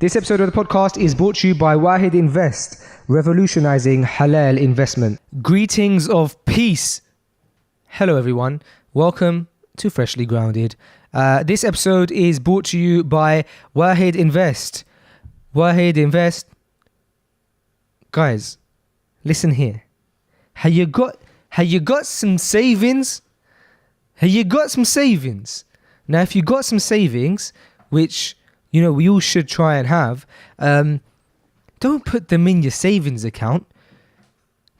This episode of the podcast is brought to you by Warhead Invest, revolutionizing halal investment. Greetings of peace. Hello everyone. Welcome to Freshly Grounded. This episode is brought to you by Warhead Invest. Warhead Invest. Guys, listen here. Have you got some savings? Have you got some savings? Now, if you got some savings, which we all should try and have, don't put them in your savings account.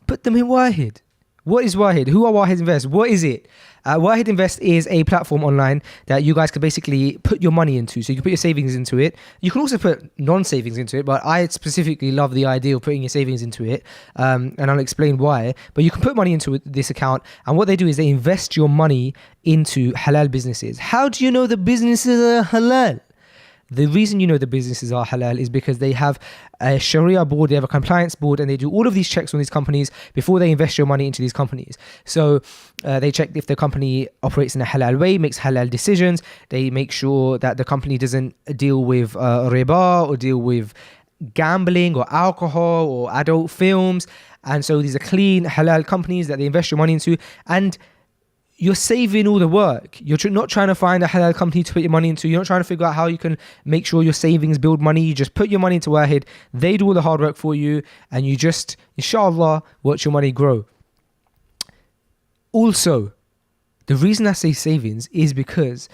Put them in Warhead. What is Warhead? Who are Warhead Invest? What is it? Warhead Invest is a platform online that you guys can basically put your money into. So you can put your savings into it. You can also put non-savings into it, but I specifically love the idea of putting your savings into it. And I'll explain why. But you can put money into this account. And what they do is they invest your money into halal businesses. How do you know the businesses are halal? The reason you know the businesses are halal is because they have a Sharia board, they have a compliance board, and they do all of these checks on these companies before they invest your money into these companies. So they check if the company operates in a halal way, makes halal decisions. They make sure that the company doesn't deal with riba or deal with gambling or alcohol or adult films. And so these are clean halal companies that they invest your money into. And you're saving all the work. You're not trying to find a halal company to put your money into. You're not trying to figure out how you can make sure your savings build money. You just put your money into Warhead. They do all the hard work for you. And you just, inshallah, watch your money grow. Also, the reason I say savings is because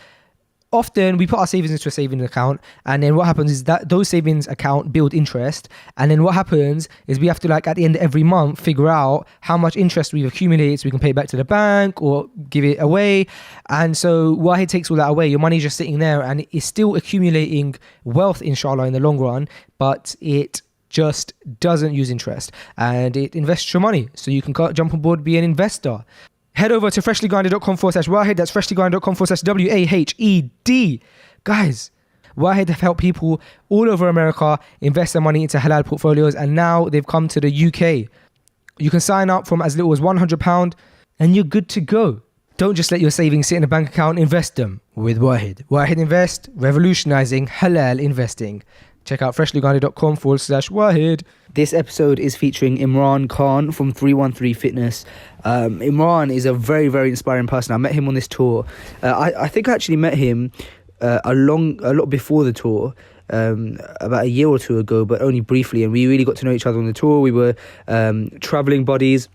often we put our savings into a savings account, and then what happens is that those savings account build interest, and then what happens is we have to, like, at the end of every month figure out how much interest we've accumulated so we can pay it back to the bank or give it away. And so Warhead takes all that away. Your money's just sitting there and it's still accumulating wealth, inshallah, in the long run, but it just doesn't use interest, and it invests your money so you can jump on board, be an investor. Head over to freshlygrounded.com/Warhead. That's freshlygrounded.com/WAHED. Guys, Warhead have helped people all over America invest their money into halal portfolios, and now they've come to the UK. You can sign up from as little as £100 and you're good to go. Don't just let your savings sit in a bank account. Invest them with Warhead. Warhead Invest, revolutionizing halal investing. Check out freshlygrounded.com/Warhead. This episode is featuring Imran Khan from 313 Fitness. Imran is a very, very inspiring person. I met him on this tour. I think I actually met him a lot before the tour, about a year or two ago, but only briefly. And we really got to know each other on the tour. We were traveling buddies.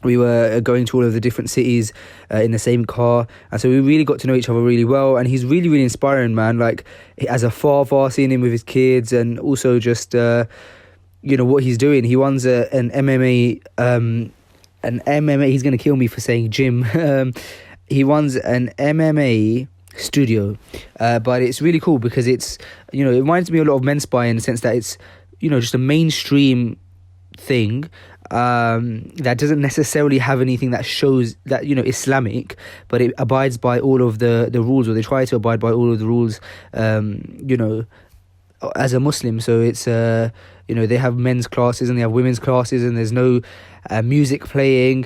We were going to all of the different cities in the same car. And so we really got to know each other really well. And he's really, really inspiring, man. Like, as a father, seeing him with his kids, and also just, what he's doing. He runs an MMA, he's going to kill me for saying gym. He runs an MMA studio. But it's really cool because it's, it reminds me a lot of Men Spy in the sense that it's, just a mainstream thing. That doesn't necessarily have anything that shows that Islamic, but it abides by all of the rules, or they try to abide by all of the rules, as a Muslim. So it's they have men's classes and they have women's classes, and there's no music playing.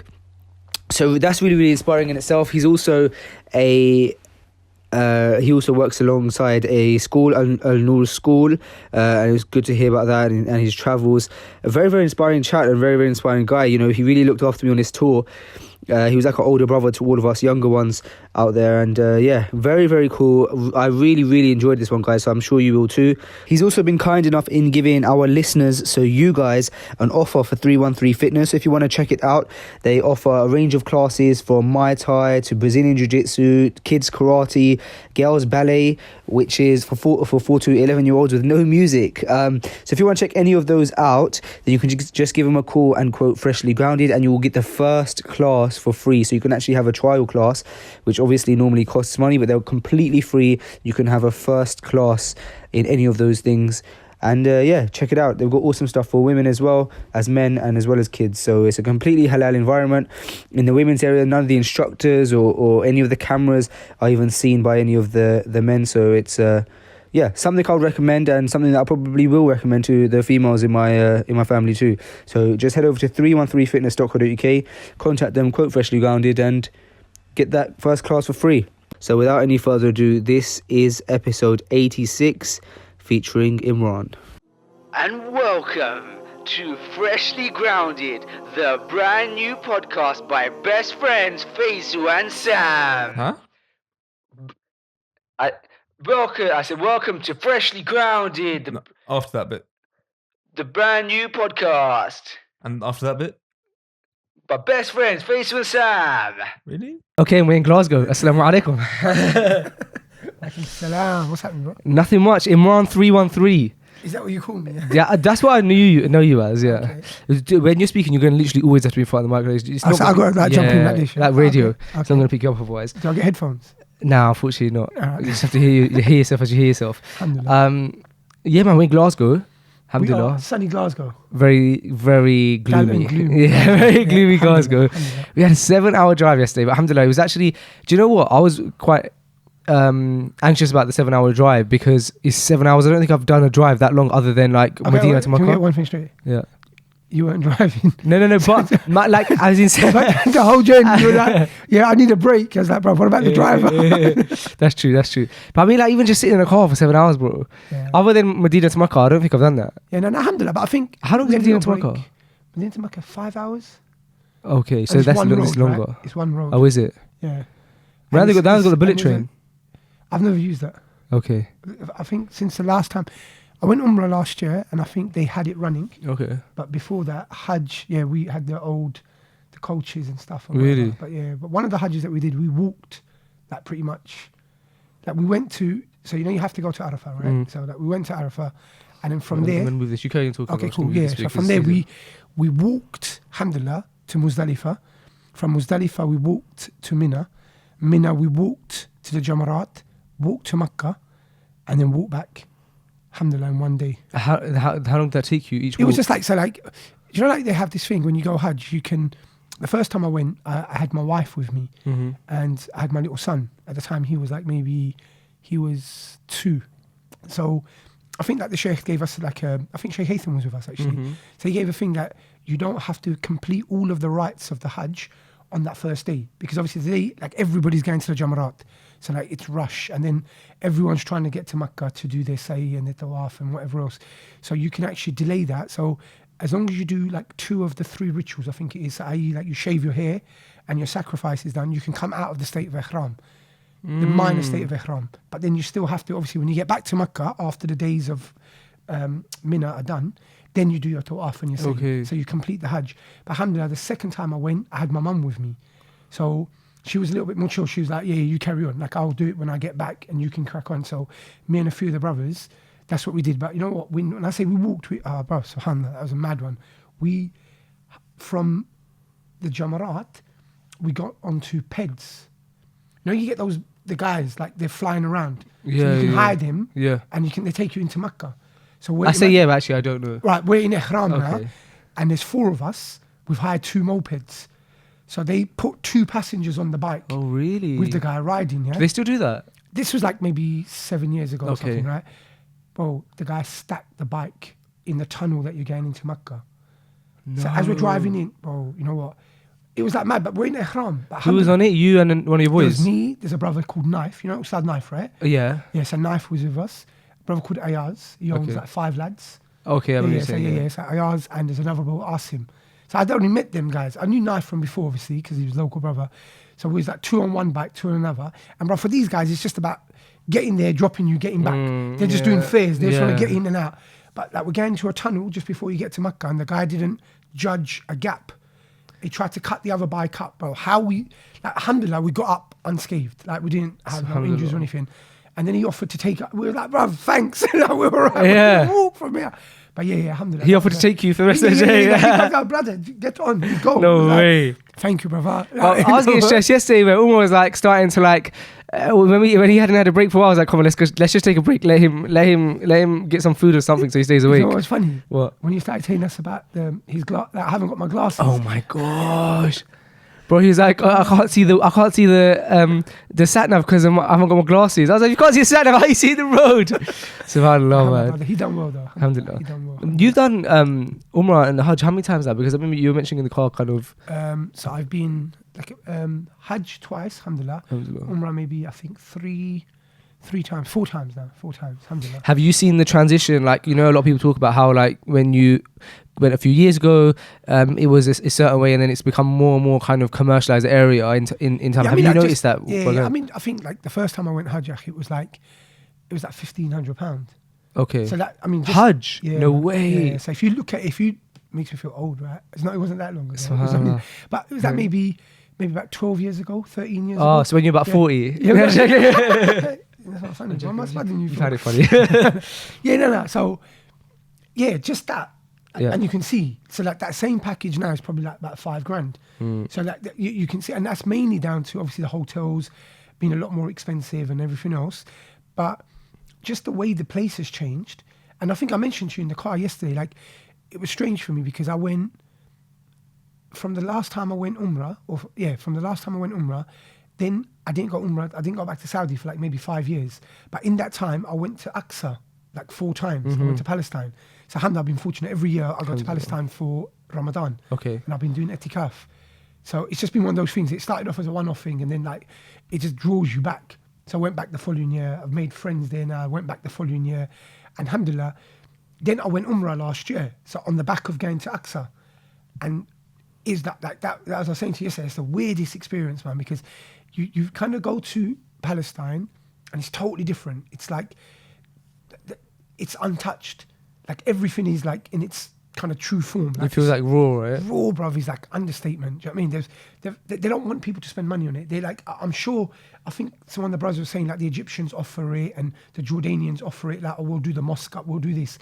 So that's really, really inspiring in itself. He's also he also works alongside a school, Noor school, and it was good to hear about that and his travels. A very, very inspiring chat, and a very, very inspiring guy. He really looked after me on this tour. He was like an older brother to all of us younger ones out there, and very, very cool. I really, really enjoyed this one, guys, so I'm sure you will too. He's also been kind enough in giving our listeners, so you guys, an offer for 313 Fitness. If you want to check it out, they offer a range of classes from Muay Thai to Brazilian Jiu-Jitsu, kids karate, girls ballet, which is for 4 to 11-year-olds with no music. So if you want to check any of those out, then you can just give them a call and quote Freshly Grounded, and you will get the first class for free. So you can actually have a trial class, which obviously normally costs money, but they're completely free. You can have a first class in any of those things. And check it out. They've got awesome stuff for women as well as men, and as well as kids. So it's a completely halal environment. In the women's area, none of the instructors or any of the cameras are even seen by any of the men. So it's something I'll recommend, and something that I probably will recommend to the females in my family too. So just head over to 313fitness.co.uk, contact them, quote Freshly Grounded, and get that first class for free. So without any further ado, this is episode 86, featuring Imran. And welcome to Freshly Grounded, the brand new podcast by best friends Faisal and Sam. Huh? I said welcome to Freshly Grounded, No, after that bit. the brand new podcast And after that bit? by best friends Faisal and Sam. Really? Okay, we're in Glasgow. Assalamu alaikum. Salam. What's happening, bro? Nothing much. Imran 313. Is that what you call me? Yeah, that's what I know you as. Yeah. When you're speaking, you're going to literally always have to be in front of the microphone. It's So I got to jump in like this. Like radio. Okay. So I'm going to pick you up otherwise. Do I get headphones? Nah, unfortunately not. Alright. You just have to hear yourself as you hear yourself. Alhamdulillah. Yeah, man, we're in Glasgow. We Alhamdulillah. are sunny Glasgow. Very, very gloomy. Gloomy. Yeah, very gloomy Alhamdulillah, Glasgow. alhamdulillah. We had a 7-hour drive yesterday, but alhamdulillah, it was actually, do you know what? I was quite anxious about the 7-hour drive because it's 7 hours. I don't think I've done a drive that long other than like Medina to Can we get Makkah. one thing straight? Yeah. You weren't driving. No, but like I was in The whole journey, you were like, yeah, I need a break. I was like, bro, what about the driver? That's true. But I mean, like even just sitting in a car for 7 hours, bro. Yeah. Other than Medina to Makkah, I don't think I've done that. Yeah, no, alhamdulillah. But I think... How long is we had a Medina to little Makkah? break. Medina to Makkah, 5 hours. Okay, so And it's that's one road, longer. right? It's one road. Oh, is it? Yeah. Now And they've got the bullet and train. I've never used that. Okay. I think since the last time... I went Umrah last year and I think they had it running. Okay. But before that, Hajj, yeah, we had the coaches and stuff. Really? But one of the Hajjs that we did, we walked that pretty much. Like we went to, so you know you have to go to Arafah, right? So that we went to Arafah, and then from there. I'm gonna move this. You carry on talking. Okay, cool. Yeah. So from there we walked, alhamdulillah, to Muzdalifah. From Muzdalifah we walked to Mina. Mina we walked to the Jamarat, walked to Makkah, and then walked back. Alhamdulillah, in one day. How long did that take you each It was walk? just like, so like, you know, like they have this thing when you go Hajj, you can, the first time I went, I had my wife with me and I had my little son. At the time, he was like, maybe he was 2. So I think that the Sheikh gave us like I think Sheikh Haytham was with us actually. So he gave a thing that you don't have to complete all of the rites of the Hajj on that first day. Because obviously today, like everybody's going to the Jamarat. So like it's rush, and then everyone's trying to get to Makkah to do their sa'i and their tawaf and whatever else. So you can actually delay that. So as long as you do like 2 of the 3 rituals, I think it is, i.e. like you shave your hair and your sacrifice is done, you can come out of the state of ihram, the minor state of ihram. But then you still have to, obviously, when you get back to Makkah after the days of Mina are done, then you do your tawaf and your sa'i. Okay. So you complete the Hajj. But alhamdulillah, the second time I went, I had my mum with me. So she was a little bit more chill. She was like, yeah, you carry on. Like, I'll do it when I get back and you can crack on. So me and a few of the brothers, that's what we did. But you know what? When I say we walked, bro, subhanAllah, that was a mad one. From the Jamarat, we got onto PEDs. You know, you get the guys, like they're flying around. Yeah, so you can yeah. hide them. Yeah. And they take you into Makkah. So we're I say yeah, but actually I don't know. Right, we're in ihram now. Okay. And there's 4 of us. We've hired 2 mopeds. So they put 2 passengers on the bike Oh really? with the guy riding, yeah? Do they still do that? This was like maybe 7 years ago or Okay. something, right? Bro, the guy stacked the bike in the tunnel that you're getting into Makkah. So as we're driving in, bro, you know what? It was like mad, but we're in ihram. But Who was on it? You and then one of your It boys? was me, there's a brother called Knife. You know Ustad Knife, right? Yeah. Yeah, so Knife was with us. A brother called Ayaz. He owns Okay. like 5 lads. Okay, I remember you So saying so Ayaz, and there's another brother, Asim. So I'd only met them guys. I knew Knife from before, obviously, because he was a local brother. So we was like 2 on one bike, 2 on another. And bro, for these guys, it's just about getting there, dropping you, getting back. They're just doing fares. They just want to get in and out. But like we're going to a tunnel just before you get to Makkah, and the guy didn't judge a gap. He tried to cut the other bike up, bro. Alhamdulillah, we got up unscathed. Like we didn't have no injuries or anything. And then he offered to take us. We were like, bro, thanks. Like, we were right. Yeah. We can walk from here. But yeah, alhamdulillah. He offered to take you for the rest of the day. He goes, "Oh, brother, get on, you go." No Like, way. Thank you, brother. I was getting stressed yesterday where Umar was like starting to like when he hadn't had a break for a while. I was like, come on, let's just take a break. Let him get some food or something so he stays awake. You know what's funny? What? When you started telling us about his glass, I haven't got my glasses. Oh my gosh. Bro, he was like, I can't see the sat nav because I haven't got my glasses. I was like, you can't see the sat nav, how you see the road? SubhanAllah, man. Brother, he done well though. Alhamdulillah. He done well. You've done Umrah and the Hajj how many times now? Because I remember you were mentioning in the car kind of. So I've been like Hajj twice, alhamdulillah. Alhamdulillah. Umrah maybe I think three 4 times now. Alhamdulillah. Have you seen the transition? Like, you know, a lot of people talk about how, like, when you went a few years ago, it was a certain way, and then it's become more and more kind of commercialized area in time. Yeah, Have you like, noticed that? Yeah, I mean, I think like the first time I went Hajj, it was like £1,500. Okay. So that, I mean, just, Hajj? yeah, No way. Yeah, so if you makes me feel old, right? It wasn't that long ago. Subhanallah. But it was like maybe about 12 years ago, 13 years ago. Oh, so when you're about 40. Yeah, that's not funny. Why am I flooding you You've for? had it funny. Yeah, no. So, yeah, just that. Yeah. And you can see. So, like, that same package now is probably like about $5,000. So, like, you can see. And that's mainly down to, obviously, the hotels being a lot more expensive and everything else. But just the way the place has changed. And I think I mentioned to you in the car yesterday, like, it was strange for me because I went, from the last time I went Umrah, then I didn't go back to Saudi for like maybe 5 years. But in that time, I went to Aqsa like 4 times. I went to Palestine. So alhamdulillah, I've been fortunate. Every year I go to Palestine for Ramadan. Okay. And I've been doing etikaf. So it's just been one of those things. It started off as a one-off thing, and then like it just draws you back. So I went back the following year. I've made friends there now. I went back the following year. And alhamdulillah, then I went Umrah last year. So on the back of going to Aqsa. And is that as I was saying to you yesterday, it's the weirdest experience, man, because you kind of go to Palestine and it's totally different. It's like, it's untouched. Like everything is like in its kind of true form. Like It feels like raw, right? raw, bruv, is like understatement. Do you know what I mean? They don't want people to spend money on it. They're like, I think some of the brothers were saying like the Egyptians offer it and the Jordanians offer it, like, oh, we'll do the mosque up, we'll do this.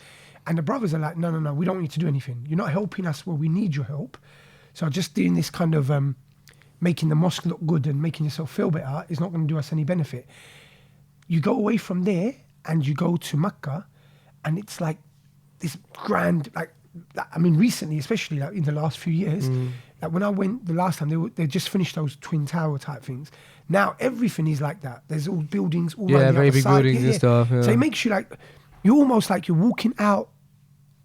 And the brothers are like, no, we don't need to do anything. You're not helping us where we need your help. So just doing this kind of making the mosque look good and making yourself feel better is not going to do us any benefit. You go away from there and you go to Mecca, and it's like this grand, like, I mean, recently, especially like in the last few years, like when I went the last time, they just finished those twin tower type things. Now everything is like that. There's all buildings all around the very other big side. buildings and stuff. Yeah. So it makes you like, you're almost like you're walking out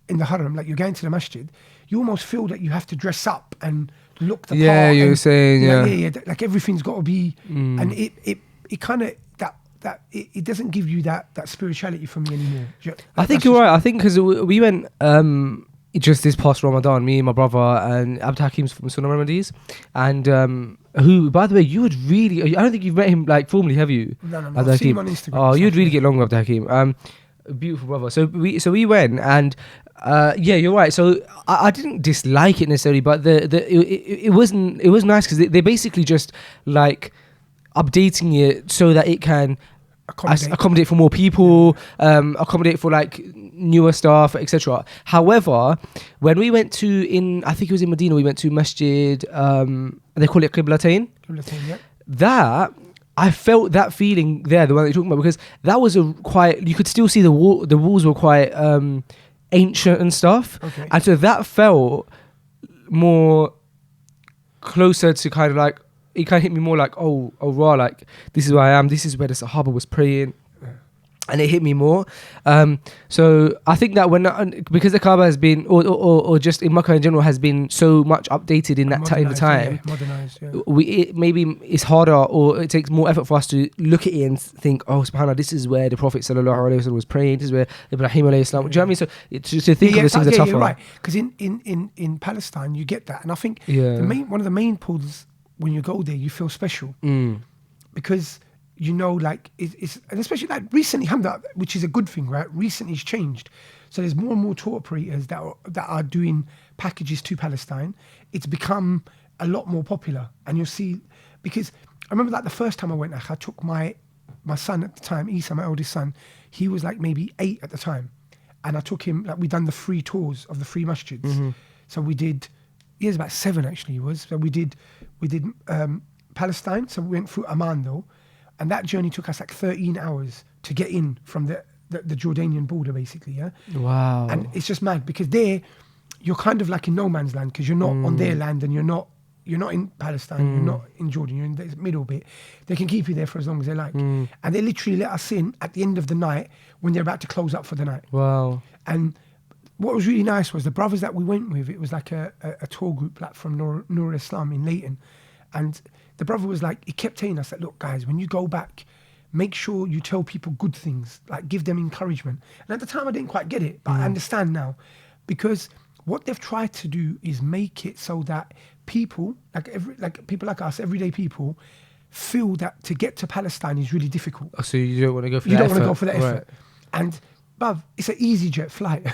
in the haram, like you're going to the masjid. You almost feel that you have to dress up and look the part. Yeah, you were saying, yeah. Like everything's got to be, and it kind of it doesn't give you that spirituality for me anymore. I think you're right. I think because we went just this past Ramadan, me and my brother and Abd Hakim's from Sunnah Remedies, and who, by the way, you would really, I don't think you've met him like formally, have you? No. I've seen him on Instagram. Oh, you'd really get along with Abd Hakim. Beautiful brother. So we went, and yeah, you're right. So I didn't dislike it necessarily, but it was nice because they basically just like updating it so that it can accommodate for more people, accommodate for like newer staff, etc. However, when we went I think it was in Medina, we went to Masjid, they call it Qiblatain. Yeah. That, I felt that feeling there, the one that you're talking about, because that was you could still see the walls were quite ancient and stuff. Okay. And so that felt more closer to kind of like, it kind of hit me more like, oh raw, like this is where I am, this is where the Sahaba was praying. And it hit me more. So I think that because the Kaaba has been, or just in Makkah in general, has been so much updated in that in the time, modernized, yeah. Maybe it's harder, or it takes more effort for us to look at it and think, oh, subhanAllah, this is where the Prophet sallallahu alaihi wasallam was praying. This is where Ibrahim alayhi salam. Do you know what I mean? So to think of these things are tougher. You're right. Because in Palestine you get that, and I think one of the main pulls when you go there, you feel special because. You know, like it's and especially like recently, which is a good thing, right? Recently, it's changed. So there's more and more tour operators that are doing packages to Palestine. It's become a lot more popular, and you'll see because I remember like the first time I went, I took my son at the time, Isa, my oldest son. He was like maybe 8 at the time, and I took him. Like we done the free tours of the free masjids. So we did. He was about 7 actually. He was. So we did Palestine. So we went through Amman though. And that journey took us like 13 hours to get in from the Jordanian border, basically, yeah? Wow. And it's just mad because there, you're kind of like in no man's land because you're not on their land and you're not in Palestine, you're not in Jordan, you're in the middle bit. They can keep you there for as long as they like. And they literally let us in at the end of the night when they're about to close up for the night. Wow. And what was really nice was the brothers that we went with, it was like a tour group like from Noor Islam in Leighton. And the brother was like, he kept telling us that, look, guys, when you go back, make sure you tell people good things, like give them encouragement. And at the time I didn't quite get it, but I understand now, because what they've tried to do is make it so that people, like people like us, everyday people, feel that to get to Palestine is really difficult. Oh, so you don't want to go for You that don't want to effort. go for that effort. And bruv, it's an EasyJet flight.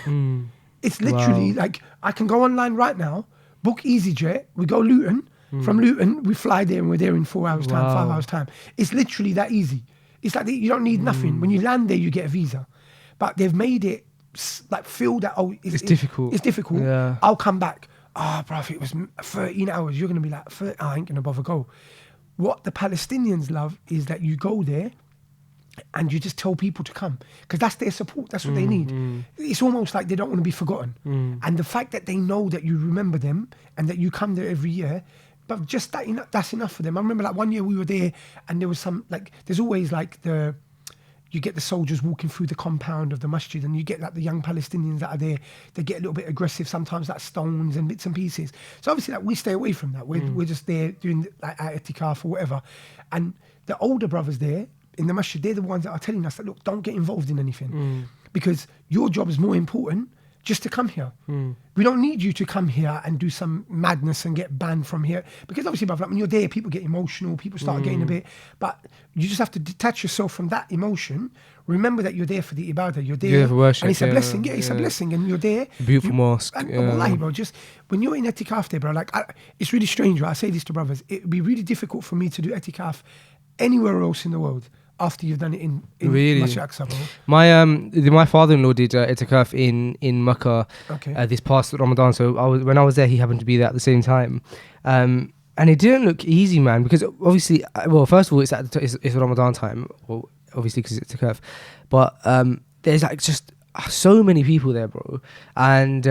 It's literally like, I can go online right now, book EasyJet, we go Luton, from Luton we fly there and we're there in 4 hours time, 5 hours time. It's literally that easy. It's like you don't need nothing. When you land there, you get a visa. But they've made it like feel that, oh, It's difficult. It's difficult. Yeah. I'll come back. Bruv, if it was 13 hours, you're going to be like, I ain't going to bother go. What the Palestinians love is that you go there and you just tell people to come, because that's their support. That's what they need. It's almost like they don't want to be forgotten. And the fact that they know that you remember them and that you come there every year, but just that's enough for them. I remember like one year we were there and there was some, like, there's always like you get the soldiers walking through the compound of the masjid, and you get like the young Palestinians that are there. They get a little bit aggressive sometimes, like stones and bits and pieces. So obviously, like, we stay away from that. We're just there doing like i'tikaf or whatever. And the older brothers there in the masjid, they're the ones that are telling us that, look, don't get involved in anything, because your job is more important just to come here. We don't need you to come here and do some madness and get banned from here, because obviously, bruv, like, when you're there, people get emotional, people start getting a bit, but you just have to detach yourself from that emotion. Remember that you're there for the ibadah, you're there for worship, and it's a blessing. It's a blessing, and you're there. Beautiful mosque. And wallahi, bro, just when you're in etikaf there, bro, like, it's really strange, right? I say this to brothers, it would be really difficult for me to do etikaf anywhere else in the world after you've done it in Really? Masjid Aqsa, bro. My father-in-law did itikaf in Mecca this past Ramadan. So when I was there, he happened to be there at the same time, and it didn't look easy, man. Because obviously, well, first of all, it's Ramadan time, well, obviously because it's itikaf, but there's like just so many people there, bro, and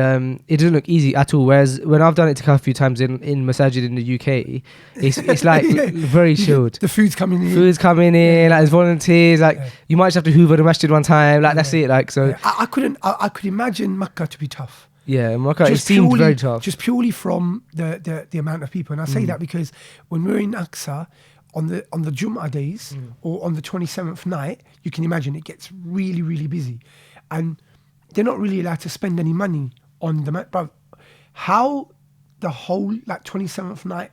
it doesn't look easy at all. Whereas when I've done itikaf a few times in masajid in the UK, it's like very chilled. The food's coming in. Like there's volunteers, like you might just have to hoover the masjid one time, like that's it. Like so, I could imagine Makkah to be tough. Yeah, Makkah, it seemed very tough. Just purely from the amount of people, and I say that because when we're in Aqsa on the Jum'ah days or on the 27th night, you can imagine it gets really, really busy. And they're not really allowed to spend any money on the but how the whole like 27th night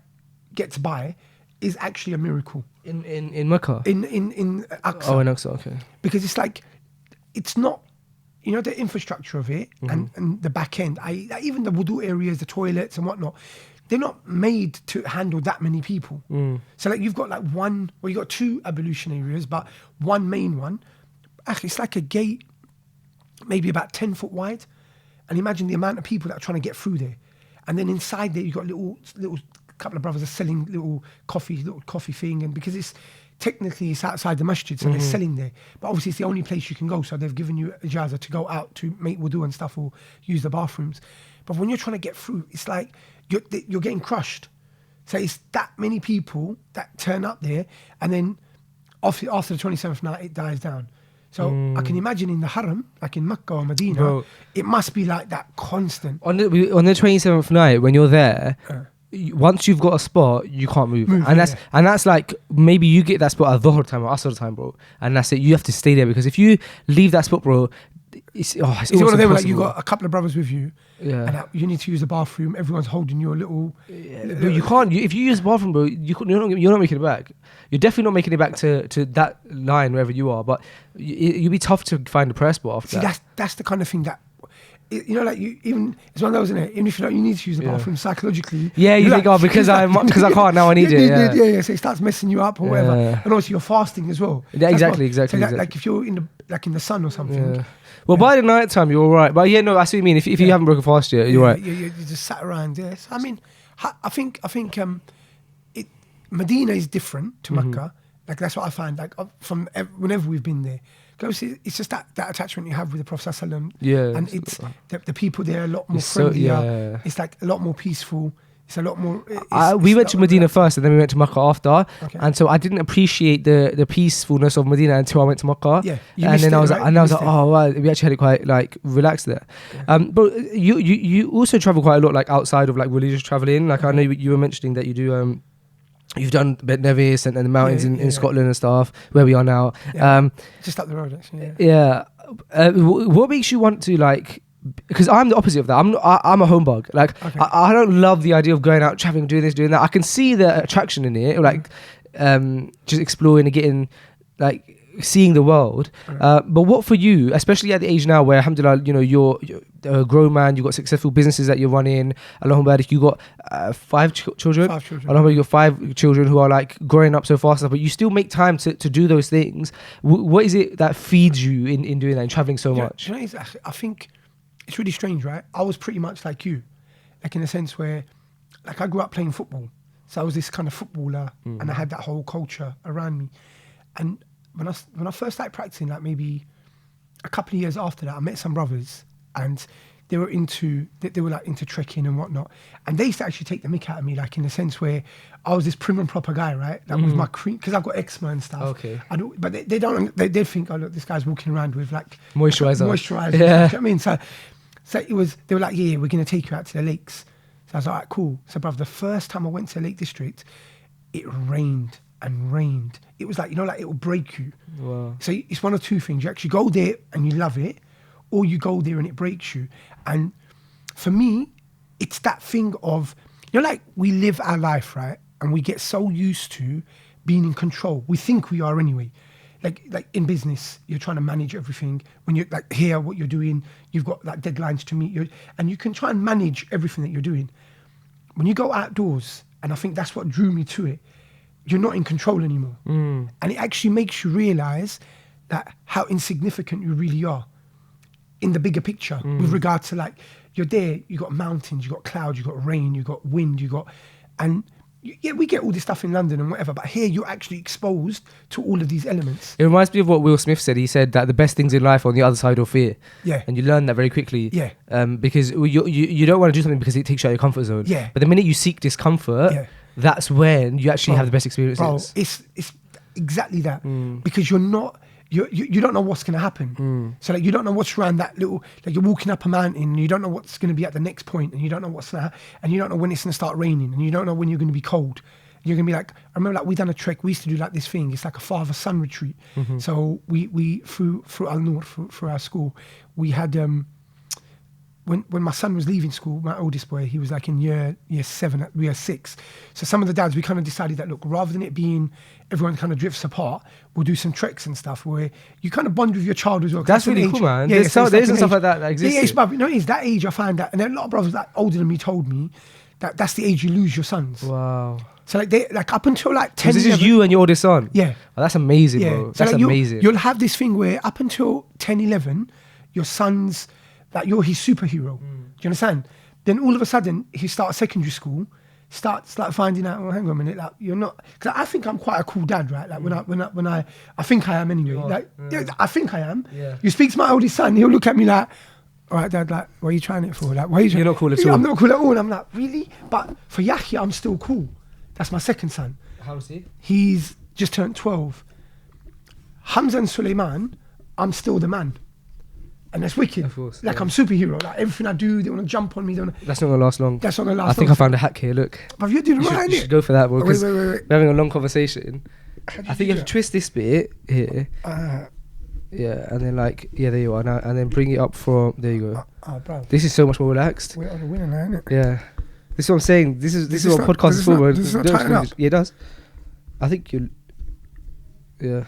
gets by is actually a miracle. In Mecca? In Aqsa. Oh, in Aqsa, okay. Because it's like, it's not, you know, the infrastructure of it and the back end, even the wudu areas, the toilets and whatnot, they're not made to handle that many people. So like you've got like you've got two ablution areas, but one main one, actually it's like a gate, maybe about 10 foot wide, and imagine the amount of people that are trying to get through there. And then inside there you've got little couple of brothers are selling little coffee thing, and because it's technically it's outside the masjid, so they're selling there, but obviously it's the only place you can go, so they've given you ijaza to go out to make wudu and stuff or use the bathrooms. But when you're trying to get through, it's like you're getting crushed. So it's that many people that turn up there, and then after the 27th night it dies down. So I can imagine in the Haram, like in Mecca or Medina, Bro, it must be like that constant. On the 27th night, when you're there, once you've got a spot, you can't move. And that's like, maybe you get that spot at Dhuhr time or Asr time, bro, and that's it. You have to stay there, because if you leave that spot, bro, it's one of them impossible. like you got a couple of brothers with you, Yeah. and you need to use the bathroom. Everyone's holding your little. Bro, you can't. If you use the bathroom, bro, you're not making it back. You're definitely not making it back to that line wherever you are. But you'll be tough to find a prayer spot after that. That's the kind of thing that, you know, like it's one of those, isn't it? Even if you need to use the bathroom psychologically. Yeah, you think, because I can't now, I need it. Yeah. So it starts messing you up or whatever, and also you're fasting as well. Yeah, exactly. So like if you're in the sun or something. Yeah. Well, by the night time, you're all right. But yeah, no, I see what you mean. If you haven't broken fast yet, you're right. You just sat around. Yes, I mean, I think Medina is different to Mecca. Like that's what I find. Like from whenever we've been there, because it's just that attachment you have with the Prophet ﷺ. Yeah, and it's the people there are a lot more friendlier. It's like a lot more peaceful. It's a lot more. We went to Medina first, and then we went to Mecca after. Okay. And so I didn't appreciate the peacefulness of Medina until I went to Mecca. Yeah, and then I was like, oh wow, we actually had it quite like relaxed there. Yeah. But you also travel quite a lot, like outside of like religious traveling. Like I know you were mentioning that you do You've done Bet Nevis and the mountains Yeah, in Scotland and stuff, where we are now. Yeah. Just up the road, actually. Yeah. What makes you want to like? Because I'm the opposite of that. I'm a home bug. Like Okay. I don't love the idea of going out traveling, doing this, doing that. I can see the attraction in it, like just exploring and getting like seeing the world. But what for you, especially at the age now where, alhamdulillah, you know, you're a grown man, you've got successful businesses that you're running. Alhamdulillah, you got 5 children. 5 children. Alhamdulillah, you got 5 children who are like growing up so fast, but you still make time to do those things. What is it that feeds you in doing that and traveling so much? You know, I think it's really strange, right? I was pretty much like you, like in a sense where, like, I grew up playing football, so I was this kind of footballer, and I had that whole culture around me. And when I first started practicing, like maybe a couple of years after that, I met some brothers, and they were like into trekking and whatnot, and they used to actually take the mick out of me, like in the sense where I was this prim and proper guy, right? Like with my cream, because I've got eczema and stuff. Okay. But they don't. They think, oh look, this guy's walking around with like Moisturizer. Moisturizer. Yeah. You know what I mean? So it was. They were like, yeah, we're gonna take you out to the lakes. So I was like, all right, cool. So, bruv, the first time I went to the Lake District, it rained and rained. It was like, you know, like it will break you. Wow. So it's one of two things. You actually go there and you love it, or you go there and it breaks you. And for me, it's that thing of, you know, like we live our life, right? And we get so used to being in control. We think we are anyway. Like in business, you're trying to manage everything. When you're like here, what you're doing, you've got like deadlines to meet, and you can try and manage everything that you're doing. When you go outdoors, and I think that's what drew me to it, you're not in control anymore. And it actually makes you realize that how insignificant you really are in the bigger picture with regard to, like, you're there, you got mountains, you got clouds, you got rain, you got wind, yeah, we get all this stuff in London and whatever, but here you're actually exposed to all of these elements. It reminds me of what Will Smith said. He said that the best things in life are on the other side of fear. Yeah. And you learn that very quickly. Yeah. Because you don't want to do something because it takes you out of your comfort zone. Yeah. But the minute you seek discomfort, that's when you actually have the best experiences. Bro, it's exactly that. Because you don't know what's going to happen. So like you don't know what's around that little, like you're walking up a mountain and you don't know what's going to be at the next point, and you don't know and you don't know when it's going to start raining, and you don't know when you're going to be cold. You're going to be like, I remember like we done a trek, we used to do like this thing, it's like a father-son retreat. So we through Al Noor, through our school, we had, when my son was leaving school, my oldest boy, he was like in year 7, year 6. So some of the dads, we kind of decided that, look, rather than it being everyone kind of drifts apart, we'll do some treks and stuff where you kind of bond with your child as well. That's really cool, man. Yeah, There's some stuff like that exists. Yeah, it's, you know, it's that age I find that, and then a lot of brothers that older than me told me that that's the age you lose your sons. Wow. So like up until like 10 This is you and your oldest son? Yeah. Oh, that's amazing, Yeah. bro. So That's like amazing. You'll have this thing where up until 10, 11, your son's, like you're his superhero. Do you understand? Then all of a sudden, he starts secondary school, starts like finding out, oh, hang on a minute, like you're not, because I think I'm quite a cool dad, right? Like when I think I am anyway. Yeah, I think I am. Yeah. You speak to my oldest son, he'll look at me like, all right, Dad, like, what are you trying it for? Like, why are you You're not cool at all. I'm not cool at all. And I'm like, really? But for Yahya, I'm still cool. That's my second son. How is he? He's just turned 12. Hamza and Suleiman, I'm still the man. And that's wicked. Of course, like yeah. I'm superhero. Like everything I do, they want to jump on me. That's not going to last long. That's not going to last I think long. I found a hack here, look. But you're doing You right, should go for that, bro, because Wait. we're having a long conversation. I think you have that? to twist this bit here. Yeah, and then like, yeah, there you are now. And then bring it up from, there you go. Oh, bro. This is so much more relaxed. We're on the winner now, innit? Yeah. This is what I'm saying. This is what not- podcast does is this for, not- bro. does this not Don't tighten squeeze up? it. Yeah, it does. I think you'll, yeah.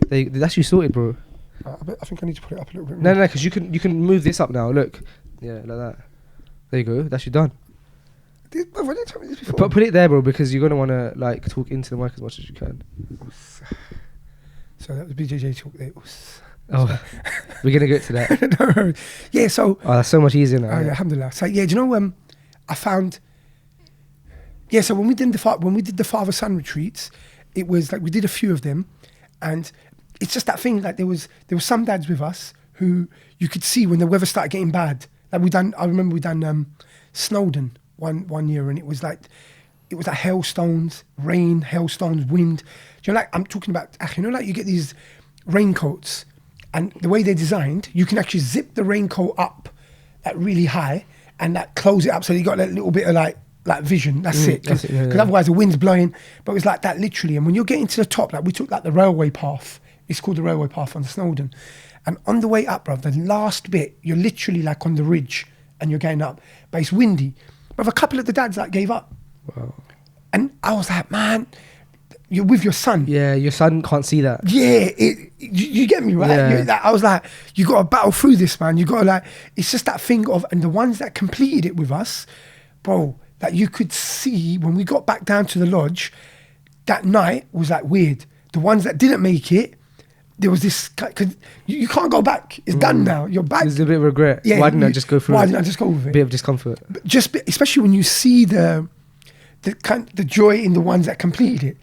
They actually sorted, bro. I think I need to put it up a little bit No, more. because you can move this up now. Look, yeah, like that. There you go. That's you done. Why didn't you tell me this before? Put it there, bro, because you're gonna want to like talk into the mic as much as you can. So that was BJJ talk there. Oh, we're gonna get to that. No. Yeah, so Oh, that's so much easier now. yeah, alhamdulillah. So yeah, do you know I found. Yeah, so when we did the father-son retreats, it was like we did a few of them, and it's just that thing. Like there was some dads with us who you could see when the weather started getting bad. Like I remember we done Snowdon one year, and it was like hailstones, rain, hailstones, wind. Do you know, like I'm talking about? You know, like you get these raincoats, and the way they're designed, you can actually zip the raincoat up, like really high, and like close it up so you got that little bit of like like vision. That's it. that's Because it, yeah. otherwise the wind's blowing. But it was like that literally. And when you're getting to the top, like we took like the railway path. It's called the railway path on Snowdon. And on the way up, bro, the last bit, you're literally like on the ridge and you're going up. But it's windy. But a couple of the dads like gave up. Wow. And I was like, man, you're with your son. Yeah, your son can't see that. Yeah, you get me, right? Yeah. Like, I was like, you got to battle through this, man. You got to like, it's just that thing of, and the ones that completed it with us, bro, that you could see when we got back down to the lodge, that night was like weird. The ones that didn't make it, there was this, cause you can't go back. It's done now. You're back. There's a bit of regret. Yeah, Why didn't I just go through Why it? didn't I just go with A it? bit of discomfort. But especially when you see the joy in the ones that completed it.